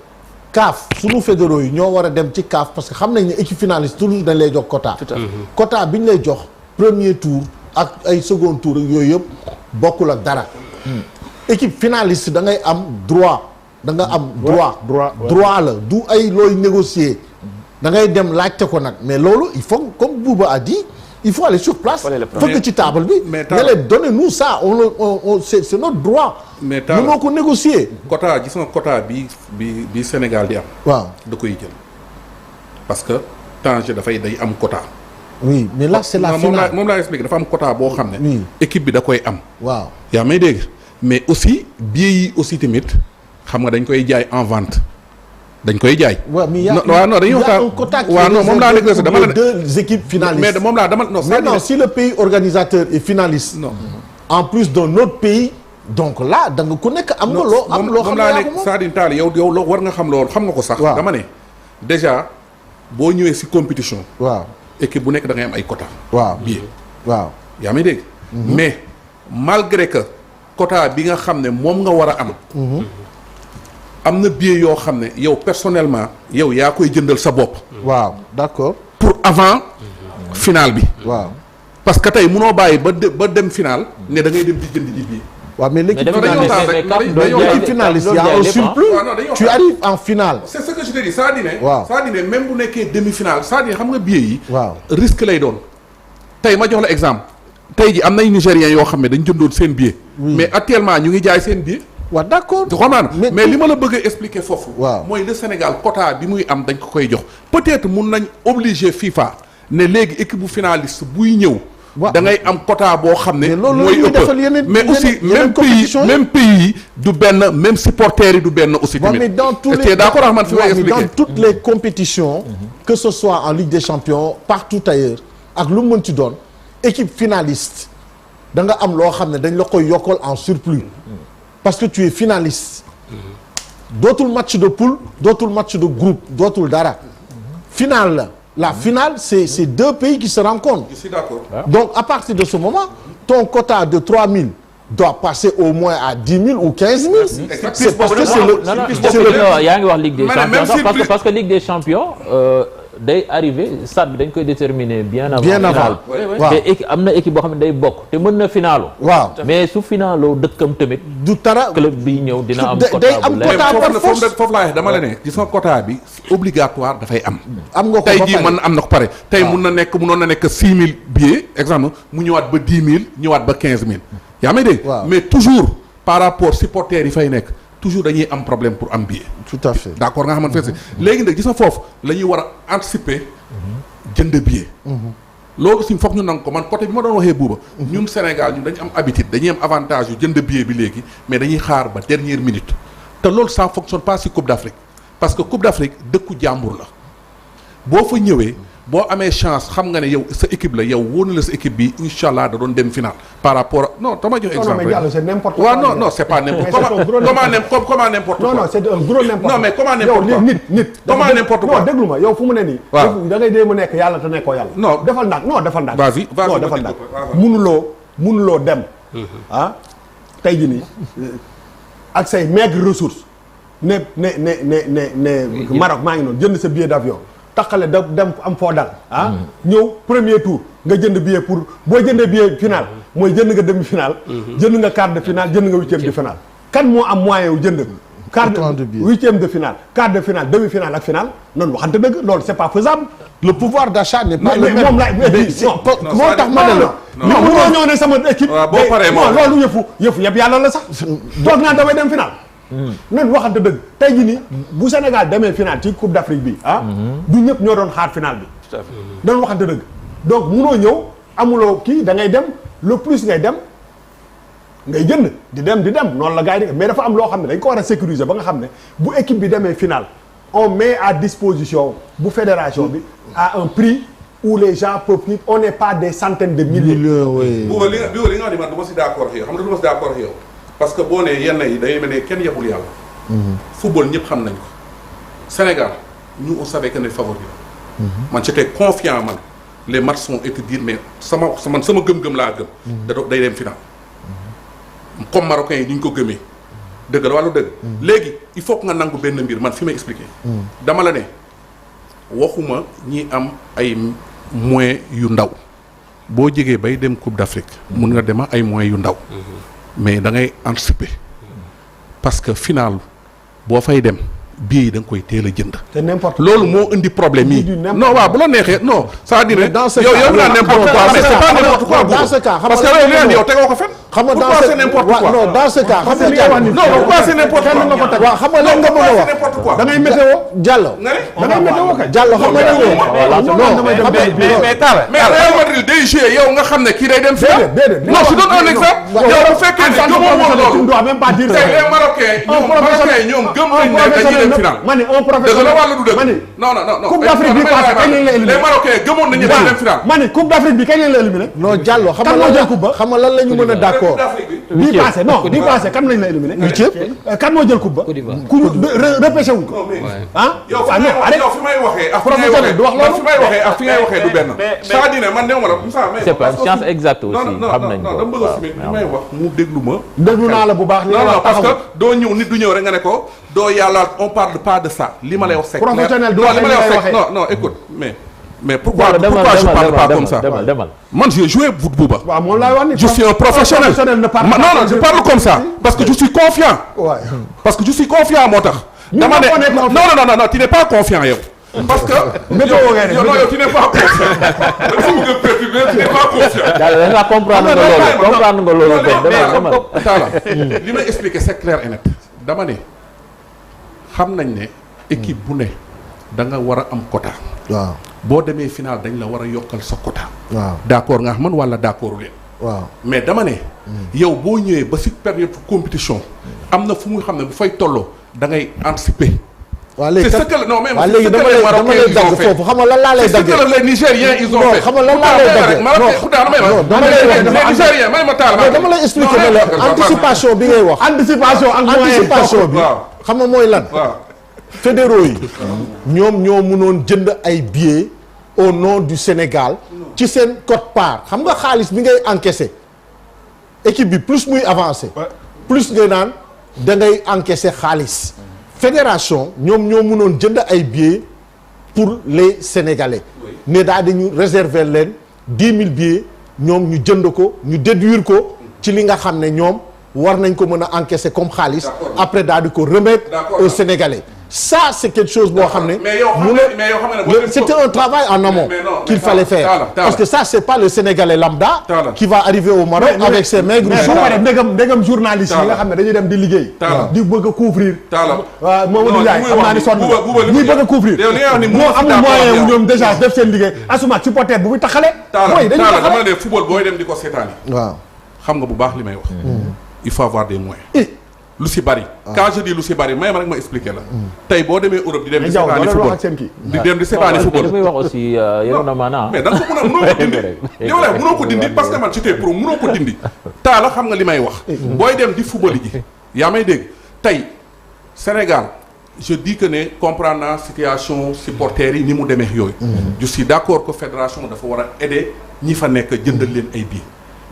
CAF sunu fédéraux yi ñoo war a dem ci CAF parce que xam nañ ne équipe finaliste toujours dañ lay jox quota. quota bi ñu lay jox premier tour ak ay second tour ak yooyu yëpp bokkul ak dara. équipe finaliste da ngay am droit. da nga am droit la du ay looy négocier da ngay dem laajte ko nag mais loolu il faut comme Bouba a dit il faut aller sur place. fëgg ci table bi. mais ne leen donnez-nous ça on c'est notre droit. mais taal mënoo ko négocier. quota gis nga quota bi Sénégal di am. waaw da koy jël parce que Tanger day am quota. oui mais là c'est la finale moom laa expliqué dafa am quota boo xam ne. oui équipe bi da koy am. waaw yaa may dégg mais aussi billets yi aussi tamit xam nga dañ koy jaay en vente. dañ koy jaay. waaw mais non dañuy waxtaan waaw non moom laa négocié dama la ne deux équipes finalistes. mais moom laa dama non. maintenant si le pays organisateur est finaliste. non en plus d'un autre pays. donc là da nga ku nekk am nga loo am loo xam ne yaa ko moom Sadine Tall yow war nga xam loolu xam nga ko sax. waaw dama ne déjà boo ñëwee si compétition. waaw équipe bu nekk da ngay am ay quota. waaw billet. waaw yaa may dégg. mais malgré que quota bi nga xam ne moom nga war a am. am na billet yoo xam ne yow personnellement yow yaa koy jëndal sa bopp. waaw d'accord. pour avant finale bi. waaw parce que tey munoo bàyyi ba dem finale ne da ngay dem di jënd ji billet. waaw mais l'équipe finaliste il y a un surplus. tu arrives en finale. c'est ce que je te dis c'est-à-dire ne. waaw c'est-à-dire ne même bu nekkee demi-finale c'est-à-dire xam nga billet yi. waaw risque lay doon. tey ma jox la exemple. tey ji am nay Nigériens yoo xam ne dañ jëndoon seen billet. mais actuellement ñu ngi jaay seen billet. waaw d'accord mais li ma la bëgg a expliquer foofu. waaw mooy le Sénégal quota bi muy am dañ ko koy jox. peut-être mun nañ obliger FIFA ne léegi équipe bu finaliste buy ñëw. da ngay am quota boo xam ne. mooy ëpp mais aussi même pays du benn même supporters yi du benn aussi. tamit mais dans tous les d'accord man fi may expliquer dans toutes les compétitions. que ce soit en Ligue des Champions partout ailleurs ak lu mu mën ci doon équipe finaliste da nga am loo xam ne dañ la koy yokkal en surplus. parce que tu es finaliste. dootul match de poule dootul match de groupe dootul dara. finale la finale c'est deux pays qui se rencontrent. Je suis d'accord. Donc à partir de ce moment ton quota de 3 000 doit passer au moins à 10 000 ou 15 000. C'est parce que c'est le yaa ngi wax Ligue des Champions parce que Ligue des Champions day arrivé stade bi dañ koy déterminer bien avant. Bien avant waaw te am na équipe boo xam ne day bokk te mën na finaalu. waaw mais su finaaloo dëkkam tamit. du tara club bi ñëw dina am. day am quota par force foofu laa dama la ne gis nga quota bi obligatoire dafay am. am nga ko tey jii man am na ko pare. tey munoon na nekk 6000 billets exemple mu ñëwaat ba 10 000 ñëwaat ba 15 000. yaa may dégg. mais toujours par rapport supporters yi fay nekk toujours dañuy am problème pour am billet. tout à fait d'accord nga xamante ne léegi nag gis nga foofu la ñuy war a anticiper jënd billet. loolu aussi foog ñu nangu ko man côté bi ma doon waxee buuba. ñun Sénégal ñun dañu am habitude dañuy am avantage yu jënd billet bi léegi mais dañuy xaar ba dernière minute te loolu ça fonctionne pas ci Coupe d'Afrique parce que Coupe d'Afrique dëkku jàmbur la boo fa ñëwee. boo amee chance xam nga ne yow sa équipe la yow wóor na la sa équipe bi incha allah da doon dem final par rapport non dama jox exemple. non mais Diallo c'est n'importe quoi. waaw non c'est pas n'importe quoi comment n'importe quoi. non c'est un gros n'importe. non mais comment n'importe quoi nit. comment n'importe quoi non déglu ma yow fu mu ne nii. waaw da ngay dee mu nekk yàlla te nekkoo yàlla. non defal ndànk non defal ndànk. vas-y non defal ndànk munuloo dem. tey jii nii ak say maigres ressources ne Maroc maa ngi noonu jënd sa billet d'avion. taxale da dem am foo dal ñëw premier tour nga jënd billet pour boo jëndee billet final mooy jënd nga demi final jënd nga quart de finale jënd nga huitième de finale kan moo am moyen wu jënd huitième de finale quart de finale demi finale ak finale noonu waxante dëgg loolu c'est pas faisable. le pouvoir d'achat n'est pas le même. moom la moo tax ma ne la non munoo ñëw ne sama équipe boo paree non loolu yëfu yëpp yàlla la sax toog naa damay dem final nan waxante dëgg tey jii nii bu Sénégal demee final ci Coupe d'Afrique bi du ñëpp ñoo doon xaar final bi doon waxante dëgg donc munoo ñëw amuloo kii da ngay dem le plus ngay dem ngay jënd di dem noonu la gars yi di mais dafa am loo xam ne dañ ko war a sécuriser ba nga xam ne bu équipe bi demee final on met à disposition bu fédération bi à un prix où les gens peuvent vivre on n'est pas des centaines de milliers. li nga xam ne man du ma si d'accord ak yow xam nga du ma si d'accord ak yow parce que boo nee yenn yi day mel ne kenn yebul yàlla. football ñëpp xam nañ ko. Sénégal ñu on savait que ne favori la. man j'étais confiant man les matchs sont été dire mais sama gëm-gëm laa gëm. day dem final. comme marocains yi ni ñu ko gëmee. dëgg la wala dëgg. léegi il faut que nga nangu benn mbir man fi may expliquer. dama la ne waxuma ñi am ay moyens yu ndaw boo jegee bay dem Coupe d'Afrique. mun nga dema ay moyens yu ndaw. mais da ngay anticiper parce que final boo fay dem billet yi da nga koy teel a jënd. te n'importe loolu moo indi problème yi. non waaw bu la neexee non. c'est-à-dire dans ce cas yow naa n'importe quoi mais c'est pas n'importe quoi. dans ce cas parce que yow li leen yow tegoo ko fenn. xam nga pourquoi c'est n'importe quoi non dans ce cas xam nga non pourquoi c'est n'importe quoi. waaw xam nga lan nga mën a wax da ngay météo Diallo. nga ne da ngay météo kay. Diallo xam nga lan mais Talla. mais Real Madrid day jouer yow nga xam ne kii day dem final. non je donne un exemple. yow bu fekkee ne gëmoo woon loolu. tu ne dois même pas dire ça. les Marocains ñoom gëm nañ ne dañuy dem final. ma ne un professionnel dëgg la wala du dëgg. ma ne non Coupe d'Afrique bi passé kañ lañ la éliminé. les Marocains gëmoon nañu dañuy dem final. ma ne Coupe d'Afrique bi kañ lañ la éliminé. non Diallo xam kan moo nga jël coupe ba. xam nga lan la ñu mën a d'accord. bii passé non bii passé kan lañ la éliminé. kan moo jël coupe ba. ku ñu repêché wuñ ko. ah yow fi may waxee ak fi ngay waxee du benn. c'est-à-dire man néew ma la c'est pas une science exacte aussi non xam nañ ko dama bëgg a simit li may wax mu déglu ma. déglu naa la bu baax li nga wax parce que doo ñëw nit du ñëw rek nga ne ko doo yàlla on parle pas de ça li ma lay wax c'est clair. professionnel li ma lay wax c'est non écoute mais pourquoi je parle pas comme ça. demal man j'ai joué foot Bouba. waaw moom laay wax ni je suis un professionnel. non je parle comme ça parce que je suis confiant. parce que je suis confiant moo tax. dama ne non tu n'es pas confiant yow. parce que météo yow tu n'es pas confiant. dafa bëgg a perturber tu n'es pas confiant. da nga comprendre nga loolu demal. Talla li may expliquer c'est clair et net dama ne xam nañ ne équipe bu ne da nga war a am quota. waaw boo demee final dañ la war a yokkal sa quota. waaw d'accord nga xam man wala d'accord leen. waaw mais dama ne. yow boo ñëwee ba ci période compétition am na fu muy xam ne bu fay tolloo da ngay anticiper. waaw léegi c'est ce que non même waaw léegi dama lay dagg foofu xam nga lan laa lay daggee. c'est ce que les Nigériens ils ont fait. xam nga lan laa lay daggee non dama lay wax les Nigériens may ma taal dama lay expliquer ne la anticipation bi ngay wax. anticipation ak anticipation bi xam nga mooy lan. waaw fédéraux yi ñoom ñoo mënoon jënd ay billets au nom du Sénégal ci seen quote-part xam nga xaalis bi ngay encaisser équipe bi plus muy avancer plus nga naan da ngay encaisser xaalis fédération ñoom ñoo mënoon jënd ay billets pour les Sénégalais ne daal di ñu réserver leen 10 000 billets ñoom ñu jënd ko ñu déduire ko ci li nga xam ne ñoom war nañ ko mën a encaisser comme xaalis après daal di ko remettre aux Sénégalais. Ça c'est quelque chose boo xam ne c'était un travail en amont qu'il fallait faire parce que ça c'est pas le Sénégalais lambda qui va arriver au Maroc avec ses maigres jours. ndegam journaliste yi nga xam ne dañuy dem di liggéey di bëgg a couvrir waaw Mamadou Ndiaye xam naa ni sonn ñuy bëgg a couvrir moo amul moyen wu ñoom déjà def seen liggéey asuma supporter bu muy taxale mooy dañuy taxale dama ne football booy dem di ko seetaan yi waaw xam nga bu baax li may wax il faut avoir des moyens lu si bari quand je dis lu si bari may ma rek ma expliquer la tey boo demee Europe di dem di seetaani football di dem di seetaani football muy wax aussi yow na maanaam mais da nga ko mënoo ko dindi yow la mënoo ko dindi parce que man j'étais pro mënoo ko dindi taala xam nga li may wax booy dem di football ji yaa may dégg tey Sénégal je dis que ne comprendre naa situation supporters yi ni mu demee yooyu je suis d'accord que fédération dafa war a aider ñi fa nekk jëndal leen ay billets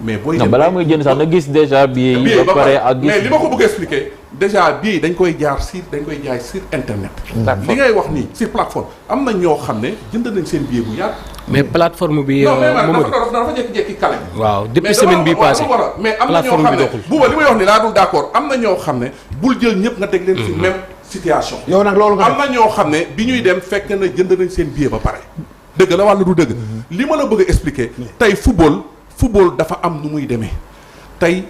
mais booy dem balaa muy jënd sax na gis déjà billet yi ba pare ak gis mais li ma ko bëgg expliquer déjà billet yi dañ koy jaay sur internet li ngay wax nii sur plateforme am na ñoo xam ne jënd nañ seen billet bu yàgg mais plateforme bi dafa jékki-jékki kale waaw depuis semaine bi passée mais am na ñoo xam ne buuba li may wax ni laa dul d'accord am na ñoo xam ne bul jël ñëpp nga teg leen ci même situation yow nag loolu nga am na ñoo xam ne bi ñuy dem fekk na jënd nañ seen billet ba pare dëgg la walla du dëgg li ma la bëgg a expliquer tey football dafa am nu muy demee tey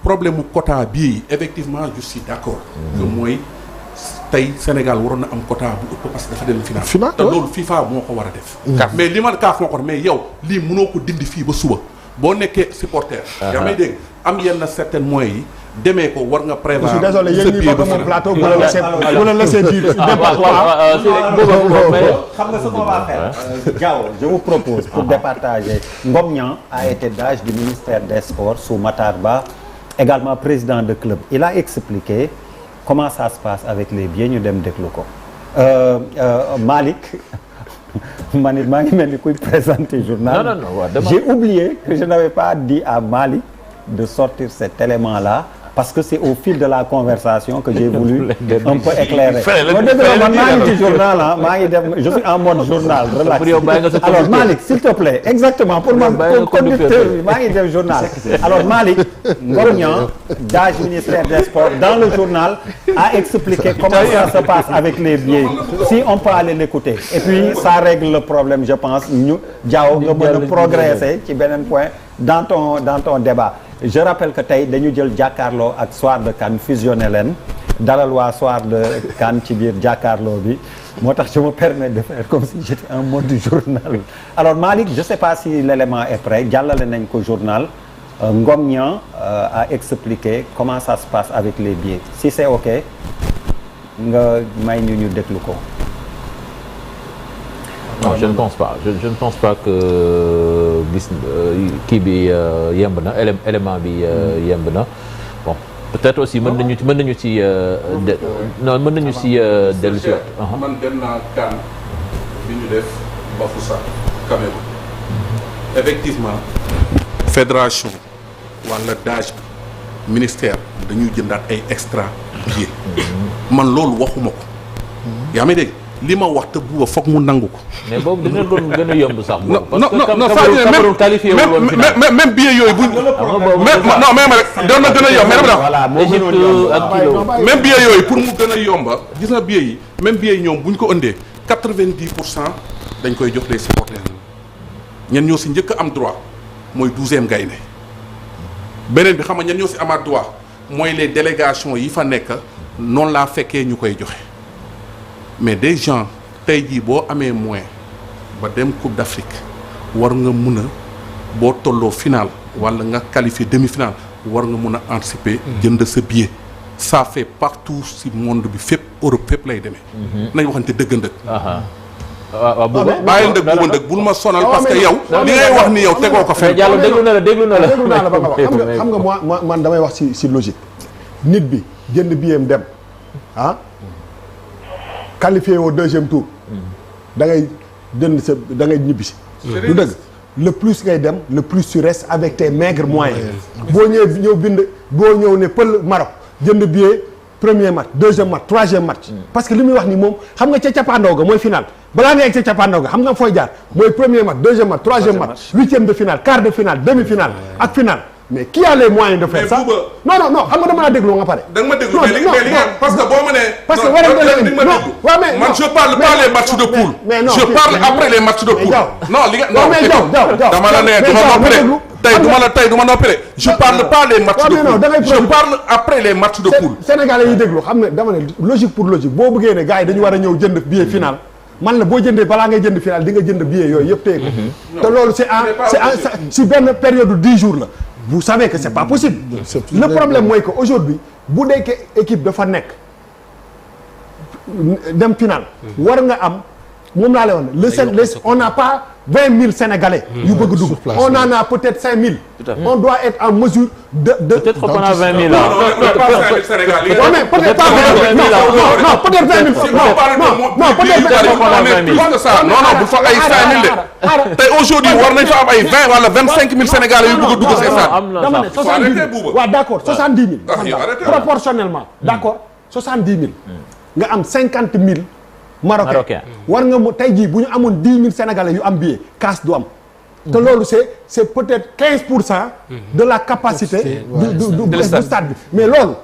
problème mu quota bii effectivement je suis d'accord que mooy tey Sénégal waroon na am quota bu ëpp parce que dafa dem final te loolu FIFA moo ko war a def mais li ma kaaf moo ko mais yow lii mënoo ko dindi fii ba suba boo nekkee supporter yaa may dégg am yenn certains moyens yi demee ko war nga prévoir. je suis désolé yéen ñi bëgg moom plateau bu la laisser dire. xam nga ce qu'on va faire. Diao, je vous propose pour départager. Ngom Niang a été DAGE du ministère des Sports sous Matar Ba, également président de club. Il a expliqué comment ça se passe avec les billets ñu dem déglu ko. Malick man it maa ngi mel ni kuy présenter journal. J'ai oublié que je n'avais pas dit à Malick de sortir cet élément-là. Parce que c'est au fil de la conversation que j'ai voulu un peu éclairer. Man maa ngi ci journal ah maa ngi dem je suis en mode journal relax. Alors Malick s'il te plaît exactement pour man conducteur bi maa ngi dem journal. Alors Malick Ngom Niang DAGE ministère des Sports dans le journal a expliqué comment ça se passe avec les billets. Si on peut aller l'écouter. Et puis ça règle le problème je pense ñu Diao nga mën a progresser ci beneen point dans ton débat. Je rappelle que tey dañu jël jàkkaarloo ak Soir de Cannes fusionné leen dalal waa Soir de Cannes ci biir jàkkaarloo bi moo tax je me permets de faire comme si j'étais en mode journal. Alors Malick je sais pas si l'élément est prêt jàllale nañ ko journal Ngom Niang a expliqué comment ça se passe avec les billets si c'est ok nga may ñu déglu ko. Non, je ne pense pas. Je ne pense pas que gis kii bi yemb na élément bi yemb na bon peut-être aussi mën nañu ci non mën nañu ci dellu si man dem naa CAN bi ñu def Bafoussa Cameroun effectivement fédération wala DAGE ministère dañuy jëndaat ay extra billets man loolu waxuma ko yaa may dégg li ma wax te buuba foog mu nangu ko. mais boobu dina doon gën a yomb sax. non même billet yooyu buñ. non même rek doon na gën a yomb même billet yooyu pour mu gën a yomba gis nga billet yi même billet yi ñoom bu ñu ko ëndee 90% dañ koy jox les supporters ñen ñoo si njëkk am droit mooy 12e gaynde beneen bi xam nga ñen ñoo si amaat droit mooy les délégations yi fa nekk noonu laa fekkee ñu koy joxe. mais des gens tey jii boo amee moyen ba dem Coupe d'Afrique war nga mun a boo tolloo final wala nga qualifier demi-finale war nga mun a anticiper jënd sa billet ça fait partout si monde bi fépp Europe fépp lay demee nañ waxante dëgg-ndëgg waaw bàyyi ndëg buuba ndëg bul ma sonal parce que yow li ngay wax ni yow tegoo ko fenn Diallo déglu na la ba nga wax xam nga man damay wax ci logique nit bi jënd billet dem qualifié au deuxième tour da ngay jënd sa da ngay ñibbisi du dëgg le plus ngay dem le plus tu restes avec tes maigres moyens boo ñëw ne pël Maroc jënd billet premier match deuxième match troisième match. parce que li muy wax ni moom xam nga ca cappaandaw ga mooy final balaa nga egg ca cappaandaw ga xam nga fooy jaar mooy premier match deuxième match troisième match huitième de finale quart de finale demi-finale ak finale. mais qui a les moyens de faire ça non xam nga dama la déglu nga pare. da nga ma déglu mais li nga parce que boo ma nee. parce que war nañu non man je parle pas les matchs de poule. je parle après les matchs de poule. non li nga non dama la ne duma noppi tey du ma noppi je parle pas les matchs de poule je parle après les matchs de poule. Sénégalais yi déglu xam ne dama ne logique pour logique boo bëggee ne gars yi dañu war a ñëw jënd billet final. man la boo jëndee balaa ngay jënd final di nga jënd billet yooyu yëpp téye ko. te loolu si benn période de 10 jours la. vous savez que c'est pas possible. Le problème mooy que aujourd'hui bu dee équipe dafa nekk dem final. war nga am moom laa lay wax on n'a pas 20 000 Sénégalais. yu bëgg dugg on en a peut-être 5 000. on doit être en mesure de. peut-être qu'on a 20 000 là. mais peut-être pas 20 000 non peut-être 20 000 non peut-être non bu fa ay 5 000 de. tey aujourd'hui war nañ fa am ay 20 wala 25 000 Sénégalais yu bëgg a dugg ci stade. dama ne 70 000 waaw d'accord 70 000. proportionnellement d'accord 70 000. nga am 50 000. Marocain war nga mu tey jii bu ñu amoon 10 000 Sénégalais yu am billet casse du am. te loolu c'est peut-être 15% de la capacité du stade bi mais loolu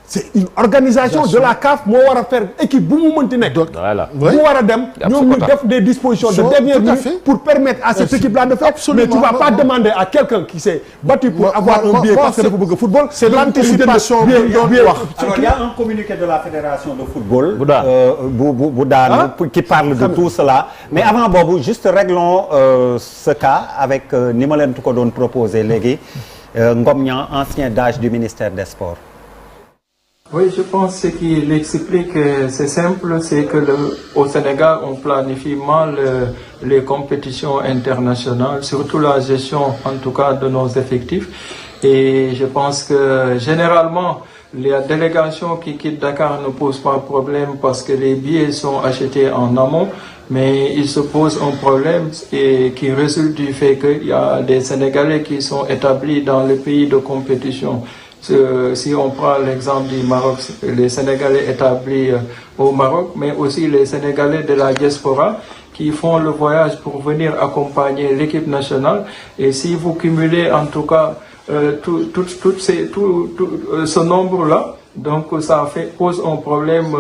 c'est une organisation de la CAF moo war a faire équipe bu mu mënti nekk. voilà bu war a dem ñoom ñu def des dispositions de dernière minute pour permettre à cette équipe là de faire. mais tu vas pas demander à quelqu'un qui s'est battu pour avoir un billet parce que dafa bëgg football. c'est l'anticipation bi doon wax. alors il y a un communiqué de la fédération de football. bu daan qui parle de tout cela. mais avant boobu juste réglons ce cas avec ni ma leen ko doon proposer léegi Ngom Niang ancien DAGE du ministère des Sports. Oui, je pense que ce qui l'explique, c'est simple, c'est que au Sénégal, on planifie mal les compétitions internationales, surtout la gestion, en tout cas, de nos effectifs. Et je pense que généralement, les délégations qui quittent Dakar ne posent pas de problème parce que les billets sont achetés en amont. Mais il se pose un problème et qui résulte du fait qu'il y a des Sénégalais qui sont établis dans les pays de compétition. Si on prend l'exemple du Maroc, les Sénégalais établis au Maroc, mais aussi les Sénégalais de la diaspora qui font le voyage pour venir accompagner l'équipe nationale. Et si vous cumulez en tout cas tout ce nombre-là, donc ça pose un problème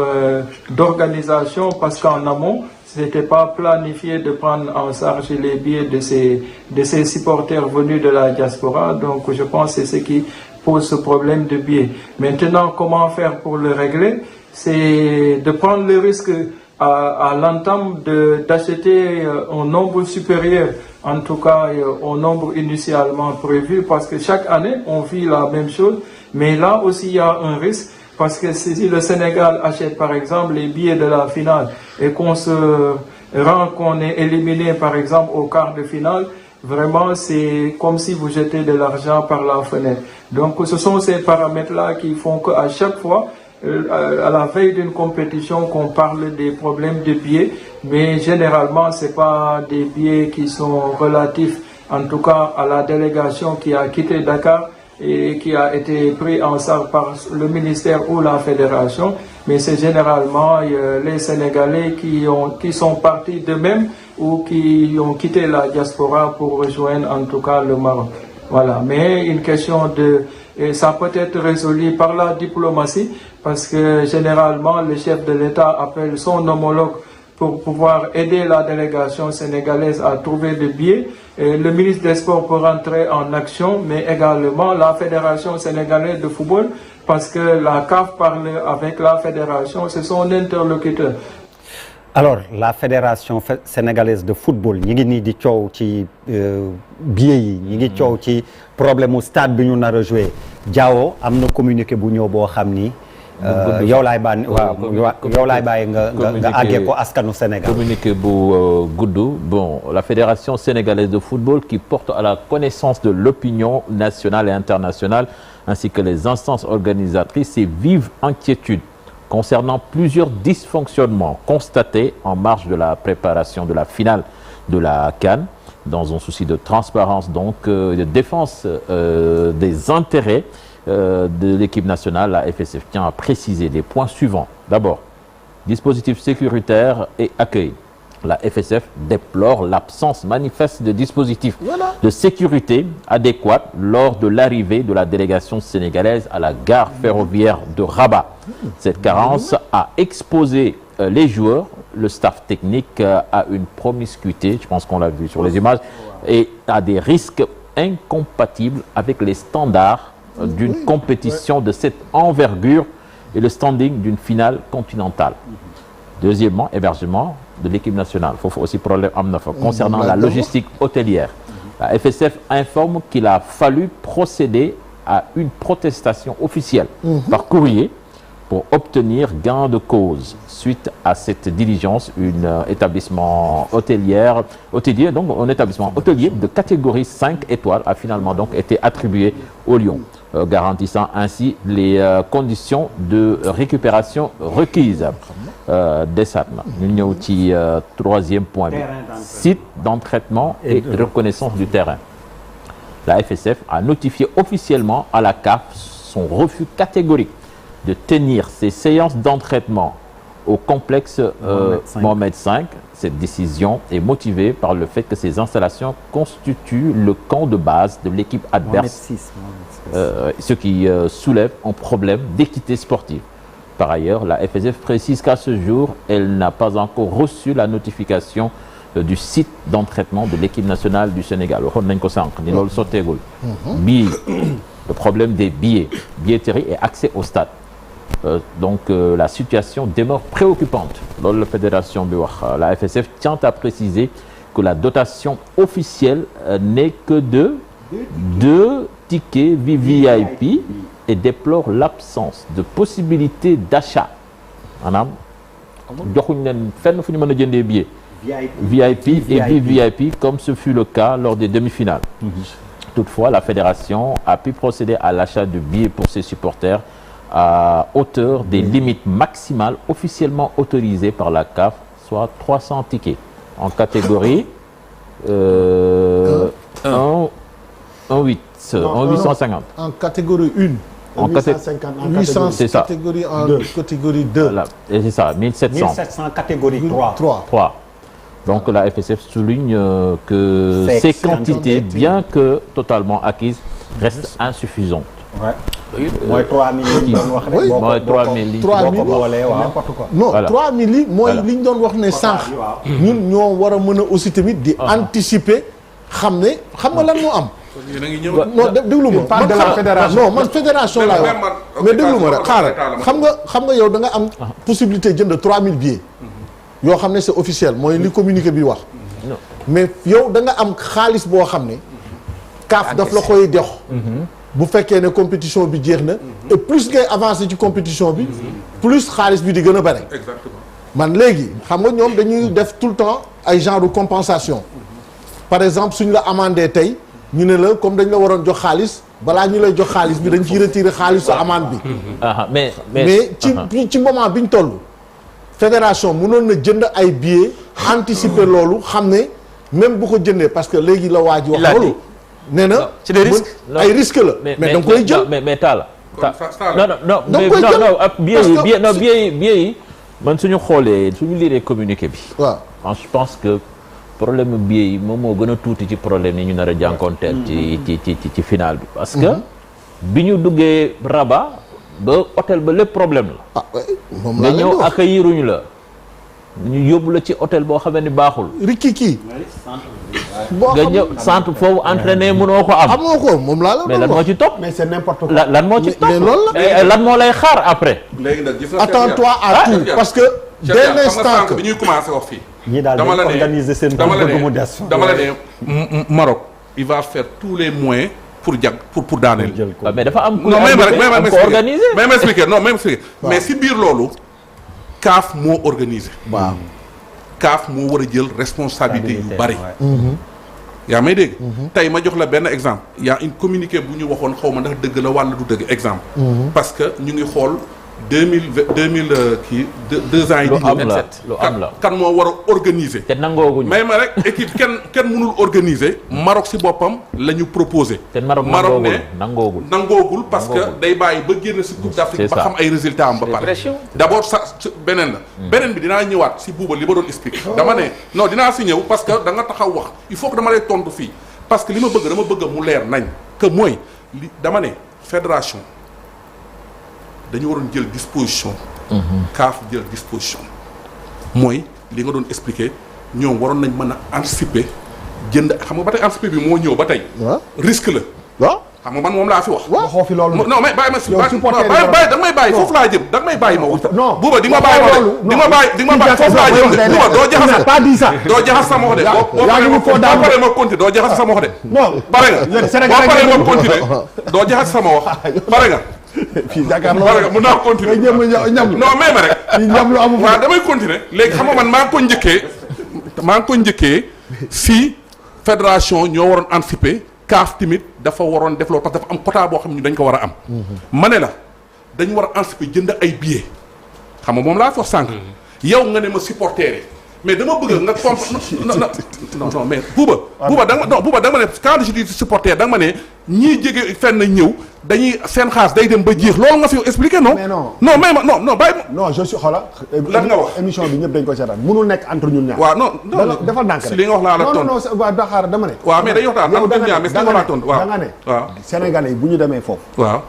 d'organisation parce qu'en amont, c'était pas planifié de prendre en charge les billets de ces supporters venus de la diaspora. Donc je pense que c'est ce qui pose ce problème de billets. Maintenant, comment faire pour le régler? C'est de prendre le risque à l'entame d'acheter un nombre supérieur, en tout cas au nombre initialement prévu, parce que chaque année, on vit la même chose. Mais là aussi, il y a un risque, parce que si le Sénégal achète, par exemple, les billets de la finale et qu'on est éliminé, par exemple, au quart de finale, vraiment, c'est comme si vous jetez de l'argent par la fenêtre. Donc, ce sont ces paramètres-là qui font qu'à chaque fois, à la veille d'une compétition, qu'on parle des problèmes de billets, mais généralement, c'est pas des billets qui sont relatifs, en tout cas, à la délégation qui a quitté Dakar et qui a été pris en charge par le ministère ou la fédération, mais c'est généralement les Sénégalais qui sont partis d'eux-mêmes ou qui ont quitté la diaspora pour rejoindre en tout cas le Maroc. Voilà, mais une question et ça peut être résolu par la diplomatie parce que généralement le chef de l'État appelle son homologue pour pouvoir aider la délégation sénégalaise à trouver des billets. Et le ministre des Sports peut rentrer en action, mais également la Fédération sénégalaise de football parce que la CAF parle avec la fédération, c'est son interlocuteur. Alors la fédération sénégalaise de football ñi ngi nii di coow ci billets yi ñi ngi coow ci problème mu stade bi ñu nar a joué Diawo am na communiqué bu ñëw boo xam ni yow laay bàyyi nga àggee ko askanu Sénégal. Communiqué bu gudd bon la fédération sénégalaise de football qui porte à la connaissance de l'opinion nationale et internationale ainsi que les instances organisatrices ses vives inquiétudes concernant plusieurs dysfonctionnements constatés en marge de la préparation de la finale de la CAN, dans un souci de transparence donc de défense des intérêts de l'équipe nationale, la FSF tient à préciser les points suivants. D'abord, dispositif sécuritaire et accueil. La FSF déplore l'absence manifeste de dispositifs de sécurité adéquats lors de l'arrivée de la délégation sénégalaise à la gare ferroviaire de Rabat. Cette carence a exposé les joueurs, le staff technique à une promiscuité, je pense qu'on l'a vu sur les images, et à des risques incompatibles avec les standards d'une compétition de cette envergure et le standing d'une finale continentale. Deuxièmement, hébergement de l'équipe nationale. Il faut aussi problème am na fa concernant la logistique hôtelière. La FSF informe qu'il a fallu procéder à une protestation officielle par courrier pour obtenir gain de cause. Suite à cette diligence, un établissement hôtelier de catégorie 5 étoiles a finalement donc été attribué au Lyon, garantissant ainsi les conditions de récupération requises. Desaat na ñu ñëw ci troisième point bi, site d'entraînement et reconnaissance du terrain. La FSF a notifié officiellement à la CAF son refus catégorique de tenir ces séances d'entraînement au complexe Mohamed V. Cette décision est motivée par le fait que ces installations constituent le camp de base de l'équipe adverse, ce qui soulève un problème d'équité sportive. Par ailleurs, la FSF précise qu'à ce jour, elle n'a pas encore reçu la notification du site d'entraînement de l'équipe nationale du Sénégal. Waxoon nañ ko sànq ni loolu sotteegul. Billets, le problème des billets, billetterie et accès au stade. La situation demeure préoccupante. Loolu la fédération bi wax. La FSF tient à préciser que la dotation officielle n'est que de 2 tickets VIP et déplore l'absence de possibilité d'achat. Maanaam joxuñ leen fenn fu ñu mën a jëndee billet. VIP et VVIP comme ce fut le cas lors des demi-finales. Toutefois, la fédération a pu procéder à l'achat de billets pour ses supporters à hauteur des limites maximales officiellement autorisées par la CAF, soit 300 tickets en catégorie 850. En catégorie 1. En 800, c'est ça. Catégorie 1, catégorie 2. Voilà. Et c'est ça, 1700. 1700 catégorie 3. Donc la FSF souligne que ces quantités, bien que totalement acquises, restent insuffisantes. mooy 3000 yi ñu doon wax rek. mooy 3000 yi non voilà. 3000 yi mooy li ñu doon wax ne sànq. ñun ñoo war a mën a aussi tamit di anticiper xam nga lan moo am. non déglu ma parle de la fédération. non man fédération laay wax mais déglu ma rek xaaral xam nga yow da nga am possibilité jënd 3000 billets yoo xam ne c'est officiel mooy li communiqué bi wax mais yow da nga am xaalis boo xam ne CAF daf la koy jox bu fekkee ne compétition bi jeex na et plus ngay avancer ci compétition bi plus xaalis bi di gën a bare. Exactement. man léegi xam nga ñoom dañuy def tout le temps ay genre de compensation par exemple suñ la amandé tey ñu ne la comme dañ la waroon jox xaalis balaa ñu lay jox xaalis bi dañ ciy retirer xaalisu amende bi. mais ci moment biñ toll fédération mënoon na jënd ay billets anticiper loolu xam ne même bu ko jëndee parce que léegi la waa ji wax loolu. nee na c'est des risques ay risques la. mais da nga koy jël mais Talla. non billet yi man suñu xoolee suñu liiree communiqué bi. waaw je pense que problème billet yi moom moo gën a tuuti ci problème yi ñu nar a jànkoonteel. ci finale bi. parce que bi ñu duggee Rabat ba hôtel ba lépp problème la. moom laa nga ñëw accueilliruñu la. ñu yóbbu la ci hôtel boo xam ne baaxul. Rikiki. nga ñëw centre foofu entraîné mënoo ko am. amoo ko moom laa la mais lan moo ci topp. mais c'est n'importe quoi. lan moo ci topp mais loolu la. lan moo lay xaar après. léegi nag gis nga attends-toi à tout parce que dès l'instant que bi ñuy commencé wax fii. ñii daal dama la dañuy organiser seen bëgg mu des. dama la ne Maroc il va faire tous les moyens pour daaneel. mais dafa am. non même organisé même expliquer non même expliquer mais si biir loolu CAF moo organisé. waaw CAF moo war a jël responsabilité yu bari. yaa may dégg. tey ma jox la benn exemple. y a une communiqué bu ñu waxoon xaw ma ndax dëgg la walla du dëgg exemple. parce que ñu ngi xool kii 2 ans yi di ñëw. lu am la kan moo war a organiser. te nangooguñu may ma rek équipe kenn mënul organiser. Maroc si boppam la ñu proposé. te Maroc nangoogul parce que day bàyyi ba génn si Coupe d'Afrique ba xam ay résultats am ba pare. d'abord beneen la. beneen bi dinaa ñëwaat si buuba li ma doon expliquer. dama ne non dinaa si ñëw parce que da nga taxaw wax il faut que dama lay tontu fii parce que li ma bëgg dama bëgg mu leer nañ que mooy li dama ne fédération. dañu waroon jël disposition. CAF jël disposition. mooy li nga doon expliquer ñoom waroon nañ mën a anticiper jënd xam nga ba tey anticiper bi moo ñëw ba tey. risque la. waaw xam nga man moom laa fi wax. waxoo fi loolu. non mais bàyyi ma si bàyyi da nga may bàyyi foofu laa jëm da nga may bàyyi ma wax. non buuba di nga ma bàyyi foofu laa jëm de buuba doo jaxas. pas dit ça. doo jaxas sama wax de. boo paree ma continuer doo jaxas sama wax de. non pare nga boo paree ma continuer doo jaxas sama wax pare nga. fii jàkkaarloo pare nga mën naa continuer. ñam non mais ma rek. ñam lu amul waaw damay continuer léegi xam nga man maa ngi ko njëkkee si fédération ñoo waroon anticiper. CAF tamit dafa waroon def loolu parce que dafa am quota boo xam ne dañ ko war a am. ma ne la dañu war a anticiper jënd ay billets xam nga moom laa fi wax sànq. yow nga ne ma supporter mais dama bëgg nga non mais buuba da nga ma ne quand je dis supporter da nga ma ne ñii jege fenn ñëw dañuy seen xaas day dem ba jeex loolu nga fi expliquer non. mais non mais ma non bàyyi ma. non je suis xoolal. lan nga wax émission bi ñëpp dañ ko seetaan mënul nekk entre ñun ñaar. waaw non dafa ndànk rek si li nga wax laa la tontu non waaw Dakar dama ne. waaw mais dañuy waxtaan am ñun ñaar mais si li nga wax laa tontu waaw da nga ne. waaw Sénégalais yi bu ñu demee foofu. waaw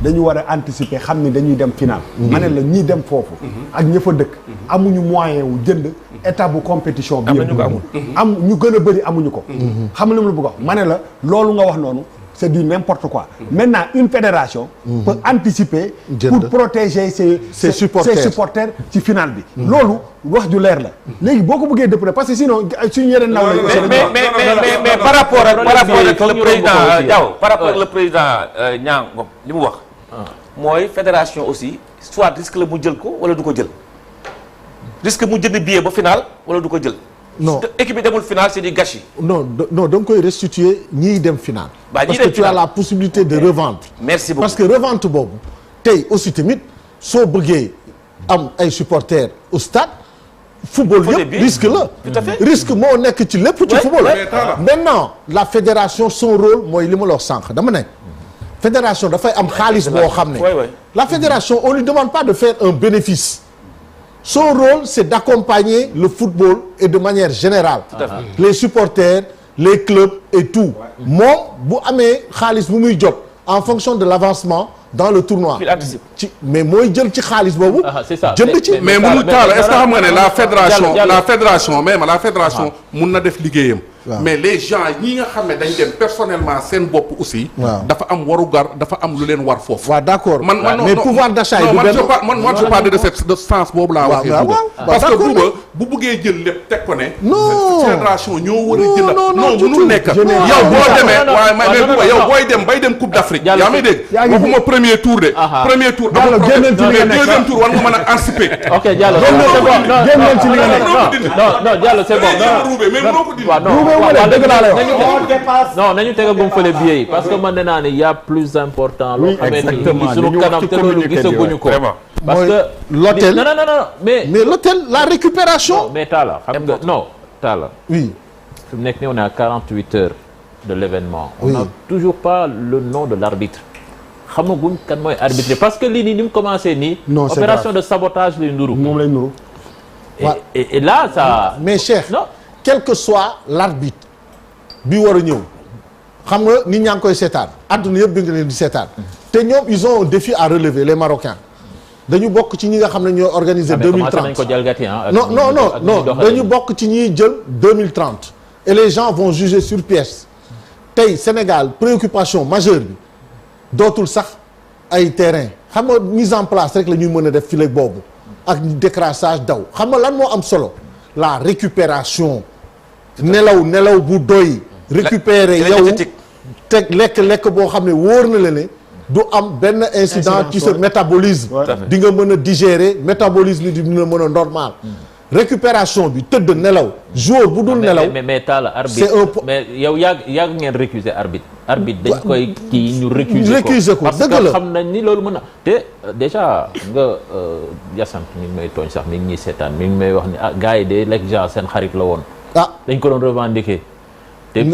dañu war a anticiper xam ni dañuy dem final. ma ne la ñiy dem foofu. ak ña fa dëkk. amuñu moyen wu jënd état bu compétition bi yëpp. am ñu gën a bëri amuñu ko. xam nga lu mu bëgg a wax ma ne la loolu nga wax noonu. c'est du n'importe quoi. Maintenant une fédération peut anticiper pour protéger ses supporters ci finale bi. loolu wax ju leer la. léegi boo ko bëggee dëppale parce que sinon suñu yeneen naw la. mais par rapport ak le président Diaw par rapport ak le président Niang Ngom li mu wax. mooy fédération aussi soit risque la mu jël ko wala du ko jël. risque mu jënd billet ba final wala du ko jël. non équipe bi demul final c'est du gâchis. non da nga koy restituer ñiy dem final. parce que tu as la possibilité de revendre. merci beaucoup parce que revente boobu tey aussi tamit soo bëggee am ay supporters au stade. football yëpp risque la. tout à fait risque moo nekk ci lépp ci football. maintenant la fédération son rôle mooy li ma la wax sànq dama ne. fédération dafay am xaalis boo xam ne. la fédération on lui demande pas de faire un bénéfice. Son rôle, c'est d'accompagner le football et de manière générale. Les supporters, les clubs et tout. Moom bu amee xaalis bu muy jóg en fonction de l'avancement dans le tournoi. mais mooy jël ci xaalis boobu. c'est ça jënd ci mais mënul taal est-ce que xam nga ne la fédération même la fédération mun na def liggéeyam. mais les gens ñi nga xam ne dañ dem personnellement seen bopp aussi. dafa am warugar dafa am lu leen war foofu. waaw d'accord mais pouvoir d'achat yi du benn man je parle de sens boobu laa waxee. parce que buuba bu buggee jël lépp teg ko ne. non fédération ñoo war a jënd. non mënul nekk yow boo demee waaye mais buuba yow booy dem bay dem Coupe d'Afrique. yaa may dégg waxuma premier tour de. premier tour deuxième tour war nga mën a anticiper. ok Diallo génnal ci li nga nekk non Diallo c'est bon non nañu tegagum fële billet yi parce que man nee naa ne y a plus important. loo xamante ni suñu kanam te loolu gisaguñu ko. parce que l'hôtel non mais l'hôtel la récupération. mais Talla xam nga non Talla. oui. fi mu nekk nii on est à 48 heures de l'événement. on n'a toujours pas le nom de l'arbitre. xamaguñ kan mooy arbitre parce que lii nii ni mu commencé nii. opération de sabotage lay nduru. moom lay nduru. et là ça. mais Cheikh. non quel que soit l'arbitre bi war a ñëw xam nga nit ñaa ngi koy seetaan adduna yëpp bi nga leen di seetaan te ñoom ils ont un défi à relever les Marocains dañu bokk ci ñi nga xam ne ñoo organiser 2030 non dañu bokk ci ñiy jël 2030 et les gens vont juger sur pièce tey Sénégal préoccupation majeure bi dootul sax ay terrain xam nga mise en place rek la ñuy mën a def fileeg boobu ak décrassage daw xam nga lan moo am solo la récupération nelaw bu doy récupérer yow teg lekk boo xam ne wóor na la ne du am benn incident ci sa métabolisme di nga mën a digérer métabolisme di dina mën a normal récupération bi tëdd nelaw joueur bu dul nelaw. mais Talla arbitre mais yow yàgg ngeen récuser arbitre dañ koy kii ñu récuser ko parce que xam nañ ni loolu mën na te déjà nga Yassane mi ngi may tooñ sax mi ngi ñuy seetaan mi ngi may wax ni gars yi de lekk genre seen xarit la woon dañ ko doon revendiquer te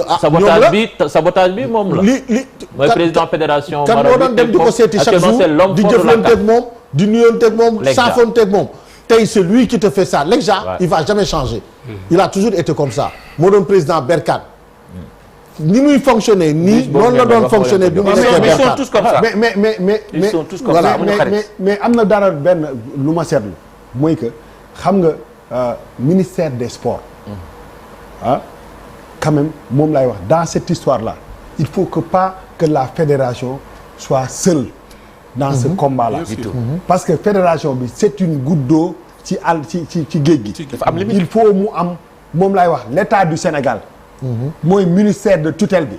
sabotage bi moom la mooy président fédération kan moo daan dem di ko seeti chaque jour di jëflanteeg moom di nuyonteeg moom saafonteeg moom tey c'est lui qui te fait ça Lekja il va jamais changer il a toujours été comme ça moo doon président Berkane ni muy fonctionner nii noonu la doon fonctionner bi mu nekkee Berkane ils sont tous comme ça mais sont tous comme ça mais am na dara benn lu ma seetlu mooy que xam nga ministère des sports quand même moom lay wax dans cette histoire là il faut que la fédération soit seule dans ce combat là parce que fédération bi c'est une goutte d'eau ci géej gi il faut mu am moom lay wax l'état du Sénégal mooy ministère de tutelle bi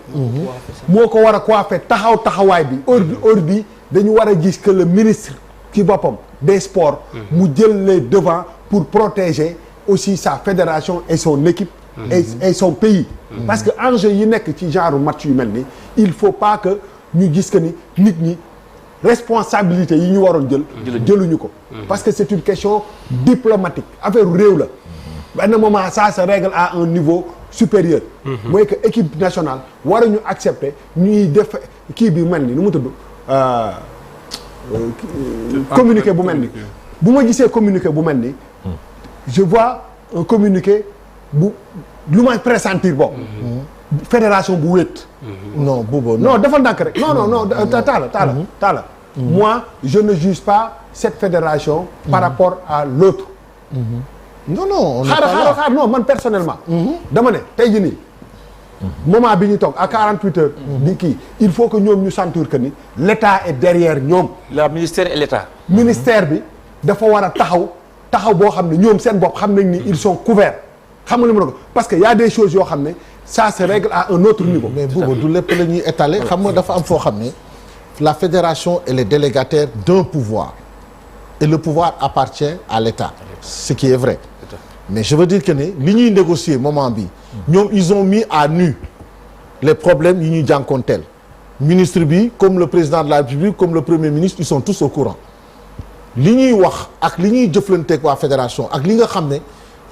moo ko war a coiffer taxawaay bi heure bi dañu war a gis que le ministre ci boppam des sports mu jël les devants pour protéger aussi sa fédération et son équipe et son pays parce que enjeu yi nekk ci genre match yu mel ni il faut pas que ñu gis que ni nit ñi responsabilité yi ñu waroon jëluñu ko parce que c'est une question diplomatique affaire réew la benn moment ça se règle à un niveau supérieur mooy que équipe nationale waruñu accepter ñuy def kii bi mel ni nu mu tudd communiqué bu mel ni bu ma gisee communiqué bu mel ni je vois un communiqué bu lu may pressentir boobu fédération bu wéet non boobu non dafa ndànk rek non Talla moi je ne juge pas cette fédération par rapport à l'autre non xaar non man personnellement dama ne tey jii nii moment bi ñu toog à 48 heures di kii il faut que ñoom ñu sentir que ni l'état est derrière ñoom la ministère et l'état ministère bi dafa war a taxaw boo xam ne ñoom seen bopp xam nañ ni ils sont couverts xam nga li ma ko parce que y a des choses yoo xam ne ça se règle à un autre niveau mais boobu du lépp la ñuy étaler xam nga dafa am foo xam ne la fédération elle est délégataire d'un pouvoir et le pouvoir appartient à l'état ce qui est vrai mais je veux dire que ne li ñuy négocier moment bi ñoom ils ont mis à nu les problèmes yi ñuy jànkoonteel ministre bi comme le président de la République comme le premier ministre ils sont tous au courant li ñuy wax ak li ñuy jëflanteeg waa fédération ak li nga xam ne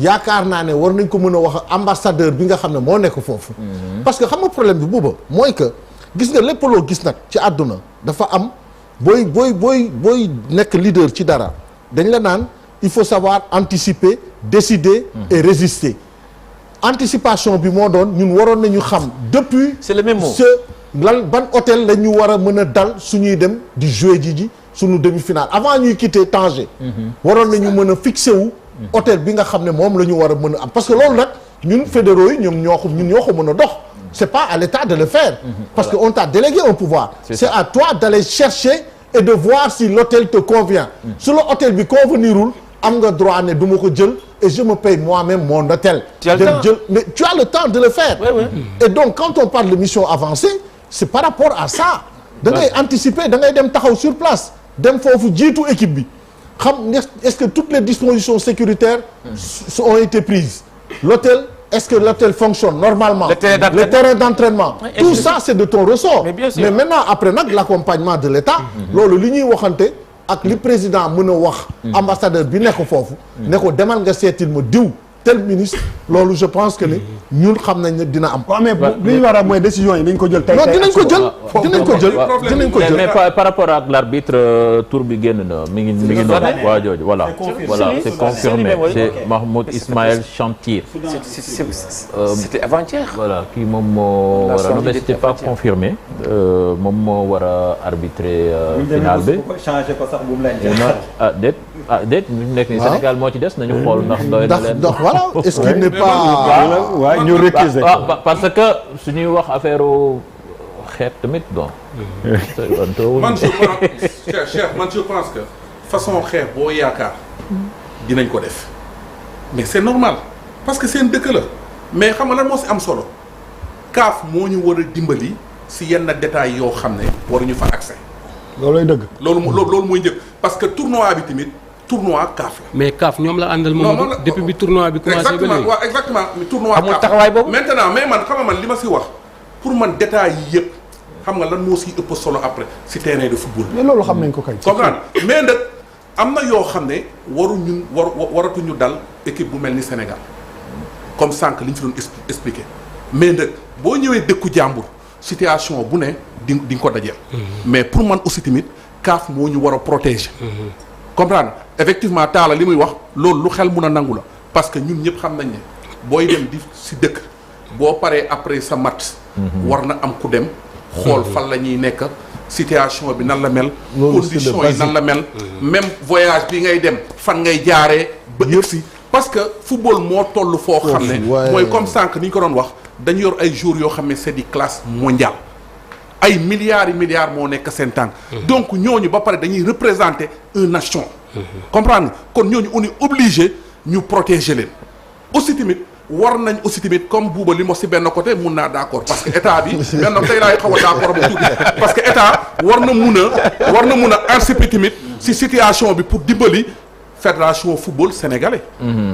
yaakaar naa ne war nañ ko mën a wax ambassadeur bi nga xam ne moo nekk foofu parce que xam nga problème bi booba mooy que gis nga lépp loo gis nag ci àdduna dafa am booy nekk leader ci dara dañ la naan il faut savoir anticiper décider et résister anticipation bi moo doon ñun waroon nañu xam depuis c'est le même mot ban hôtel la ñu war a mën a dal suñuy dem di jouer ji suñu demi-finale avant ñuy quitter Tanger waroon nañu mën a fixé wu hôtel bi nga xam ne moom la ñu war a mën a am parce que loolu nag ñun fédéraux yi ñoom ñoo ko mën a dox c'est pas à l'État de le faire parce que on t'a délégué un pouvoir c'est à toi d'aller chercher et de voir si l'hôtel te convient su la hôtel bi convenirul am nga droit ne du ma ko jël et je me paye moi-même mon hôtel mais tu as le temps de le faire et donc quand on parle de mission avancée c'est par rapport à ça da ngay anticiper da ngay dem taxaw sur place dem foofu jiitu équipe bi xam est-ce que toutes les dispositions sécuritaires ont été prises l'hôtel est-ce que l'hôtel fonctionne normalement le terrain d'entraînement tout ça c'est de ton ressort mais maintenant après nag l'accompagnement de l'État loolu li ñuy waxante ak li président mën a wax ambassadeur bi nekk foofu ne ko demal nga seetil ma diw tel ministre loolu je pense que ne ñun xam nañ ne dina am. waaw mais li ñu war a mooy décision yi dañ ko jël. tey non dinañ ko jël mais par rapport ak l'arbitre tour bi génn na mi ngi noonu waa jooju voilà c'est confirmé c'est Mahmoud Ismaël Chantier. C'était avant-hier. voilà kii moom moo war a non mais c'était pas confirmé moom moo war a arbitrer final bi. déet ñu nekk ni Sénégal moo ci des nañu xool ndax doy na leen. voilà est-ce qu'il n'est pas ñu récuser parce que suñuy wax affaire xeet tamit bon. man je pense que façon xeex boo yaakaar dinañ ko def mais c'est normal parce que seen dëkk la mais xam nga lan moo si am solo CAF moo ñu war a dimbali si yenn détails yoo xam ne waruñu fa accès. loolooy dëgg. loolu mooy njëkk parce que tournoi bi tamit tournoi CAF la. mais CAF ñoom la àndal moom depuis bi tournoi bi commencé ba léegi. waaw exactement tournoi amul CAF taxawaay boobu. maintenant mais man xam nga man li ma si wax pour man détails yi yëpp xam nga lan moo si ëpp solo après si terrain de football. mais loolu xam nañ ko kañ. comprendre mais nag am na yoo xam ne waratuñu dal équipe bu mel ni Sénégal comme sànq li ñu fi doon expliqué mais nag boo ñëwee dëkku jàmbur situation bu ne di nga ko dajeel. mais pour man aussi tamit CAF moo ñu war a protéger. comprendre effectivement taala li muy wax loolu lu xel mun a nangu la parce que ñun ñëpp xam nañ ne booy dem di si dëkk boo paree après sa match. war na am ku dem. xool fan la ñuy nekk situation bi nan la mel. conditions yi nan la mel. même voyage bi ngay dem fan ngay jaaree. ba yëpp si parce que football moo toll foo xam ne. mooy comme sànq ni ñu ko doon wax dañu yor ay jours yoo xam ne c'est di classe mondiale. ay milliards moo nekk seen tànk. donc ñooñu ba pare dañuy représenter une nation. comprendre nga kon ñooñu on est obligé ñu protéger leen aussi tamit. war nañ aussi tamit comme buuba li mo si benn côté mun naa d'accord parce que état bi benn tey laay xaw a d'accord bu tuuti parce que état war na mun a anticiper tamit si situation bi pour dimbali fédération football sénégalais.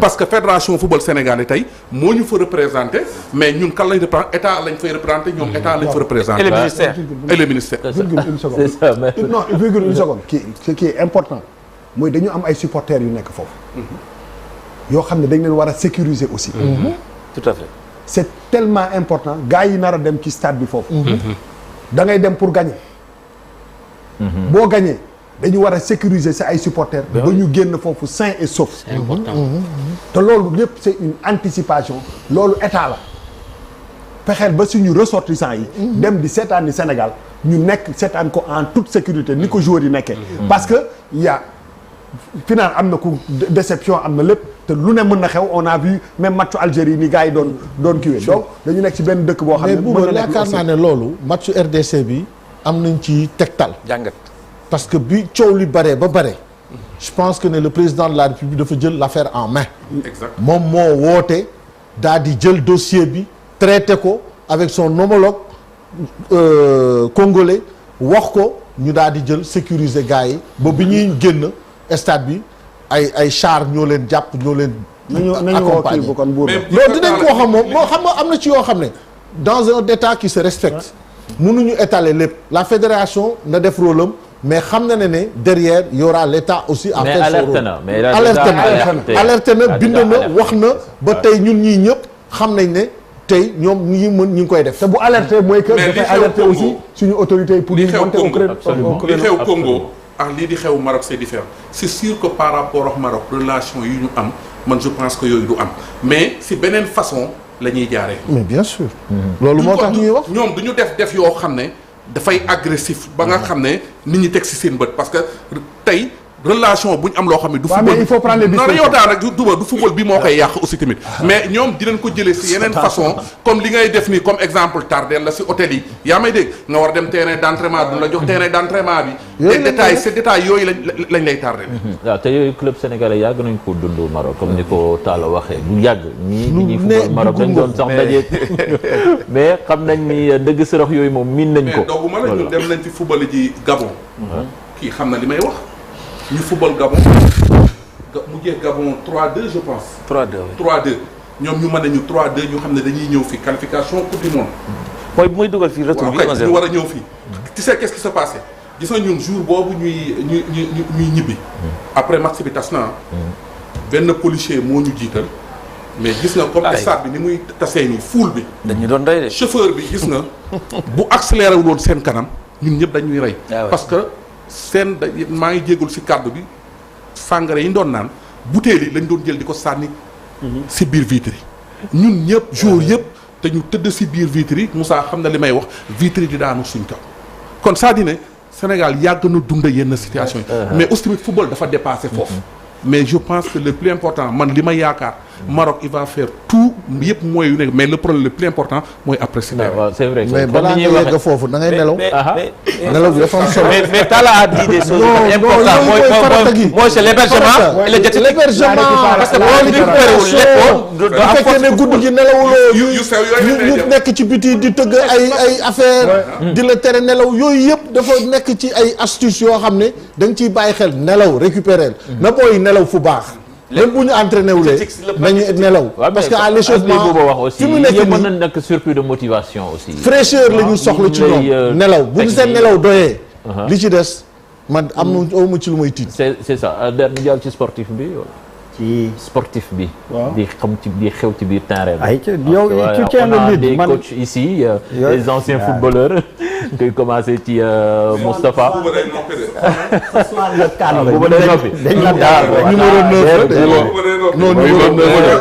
parce que fédération football sénégalais tey moo ñu fa représenté mais ñun kan lañ représenté état lañ fay représenté ñoom état lañ fa représenté. et le ministère. virgule une seconde. C'est ça, mais... non virgule une seconde. ce qui est important mooy dañu am ay supporters yu nekk foofu. yoo xam ne dañ leen war a sécuriser aussi. tout à fait. c'est tellement important gars yi nar a dem ci stade bi foofu. da ngay dem pour gagner. boo gagner dañu war a sécuriser sa ay supporters. ba ñu génn foofu sain et sauf. C'est important. te loolu lépp c'est une anticipation loolu état la fexeel ba suñu ressortissants yi. dem di seetaan ni Sénégal ñu nekk seetaan ko en toute sécurité ni ko joueurs yi nekkee. parce que y a final am na ku déception am na lépp te lu ne mën na xew on a vu même matchu Algérie ni gars yi doon kiiwee donc dañu nekk ci benn dëkk boo xam ne. mais Bouba yaakaar naa ne loolu matchu RDC bi am nañ ci tegtal. jàngat. parce que bi coow li bare ba bare. je pense que ne le président de la République dafa jël l'affaire en main. exact moom moo woote daal di jël dossier bi traité ko avec son homologue congolais wax ko ñu daal di jël sécuriser gars yi ba bi ñuy génn. stade bi ay char ñoo leen jàpp ñoo leen. accompagner loolu dinañ ko wax moom moo xam nga am na ci yoo xam ne dans un état qui se respecte mënuñu étaler lépp la fédération na def rôle am mais xam na ne derrière y aura l'état aussi à faire son rôle alerte na bind na wax na ba tey ñun ñii ñëpp xam nañ ne tey ñoom ñi ñu ngi koy def. te bu alerter mooy que dafay alerter aussi suñu autorités yi pour ñu monter au créneau. li xew Congo ak lii di xew Maroc c'est différent c'est sûr que par rapport ak Maroc relation yi ñu am man je pense que yooyu du am mais si beneen façon la ñuy jaaree. mais bien sûr. loolu moo tax ñuy wax ñoom du ñu def yoo xam ne dafay agressif ba nga xam ne nit ñi teg si seen bët parce que tey relation bu ñu am loo xam ne du football mais il faut prendre les dispositions. non dañoo daan rek du football bi moo koy yàq aussi tamit mais ñoom dinañ ko jëlee si yeneen façon comme li ngay def nii comme exemple tardel la si hôtel yi yaa may dégg nga war dem terrain d'entraînement du la jox terrain d'entraînement bi des détails ces détails yooyu lañ lay tardel waaw te yooyu club sénégalais yàgg nañ ko dund Maroc comme ni ko Talla waxee du yàgg ñii ñuy football Maroc dañ doon sax daje mais xam nañ ni dëgg sërëx yooyu moom miin nañ ko mais dooguma la ñun dem nañ fi football ji Gabon kii xam na li may wax ñu football Gabon mu jeex Gabon 3-2 je pense. 3-2 ñoom ñu mën nañu 3-2 ñu xam ne dañuy ñëw fii qualification coupe du monde. mooy bu muy dugal fii retour bi. ñu war a ñëw fii. tu sais qu'est-ce qui s'est passé gis nga ñun jour boobu ñuy ñibbi. après match bi tas na benn policier moo ñu jiital. mais gis nga comme stade bi ni muy tasee nii foule bi. dañu doon rey de. chauffeur bi gis nga bu accéléré wu woon seen kanam ñun ñëpp dañuy rey. parce que. maa ngi jégalu ci kàddu bi sàngara yi ñu doon naan bouteille yi lañ doon jël di ko sànni ci biir vitre yi ñun ñëpp jour yëpp te ñu tëdd ci biir vitre yi Moussa xam na li may wax vitre yi di daanu suñ kaw kon c'est-à-dire ne Sénégal yàgg na dund yenn situation yi mais aussi tamit football dafa dépassé foofu mais je pense que le plus important man li ma yaakaar Maroc il va faire tout yëpp mooy yu nekk mais le problème le plus important mooy après si c'est vrai mais balaa nga yegg foofu da ngay nelaw nelaw bi dafa am solo mais Talla a dit des choses importantes mooy c'est l'hébergement et le jet l'hébergement parce que boo récupéré lépp bu fekkee ne guddi gi nelawuloo ñu nekk ci biti di tëgg ay affaire di la tere nelaw yooyu yëpp dafa nekk ci ay astuces yoo xam ne da nga ciy bàyyi xel nelaw récupérer na booy nelaw fu baax même bu ñu entraîné wulee nañu nelaw parce que à l'échauffement fi mu nekk mën na nekk surplus de motivation aussi fraîcheur la ñu soxla ci ñoom nelaw bu ñu seen nelaw doyee li ci des man awma ci lu may tiit c'est ça der ñu jàll ci sportif bi ci sportif bi di xam ci di xew ci biir terrain bi yow tu tiens le lead des coachs ici les anciens footballeurs koy commencé ci Moustapha le cadre bu ba day noppi dañ la numéro 9 non numéro 9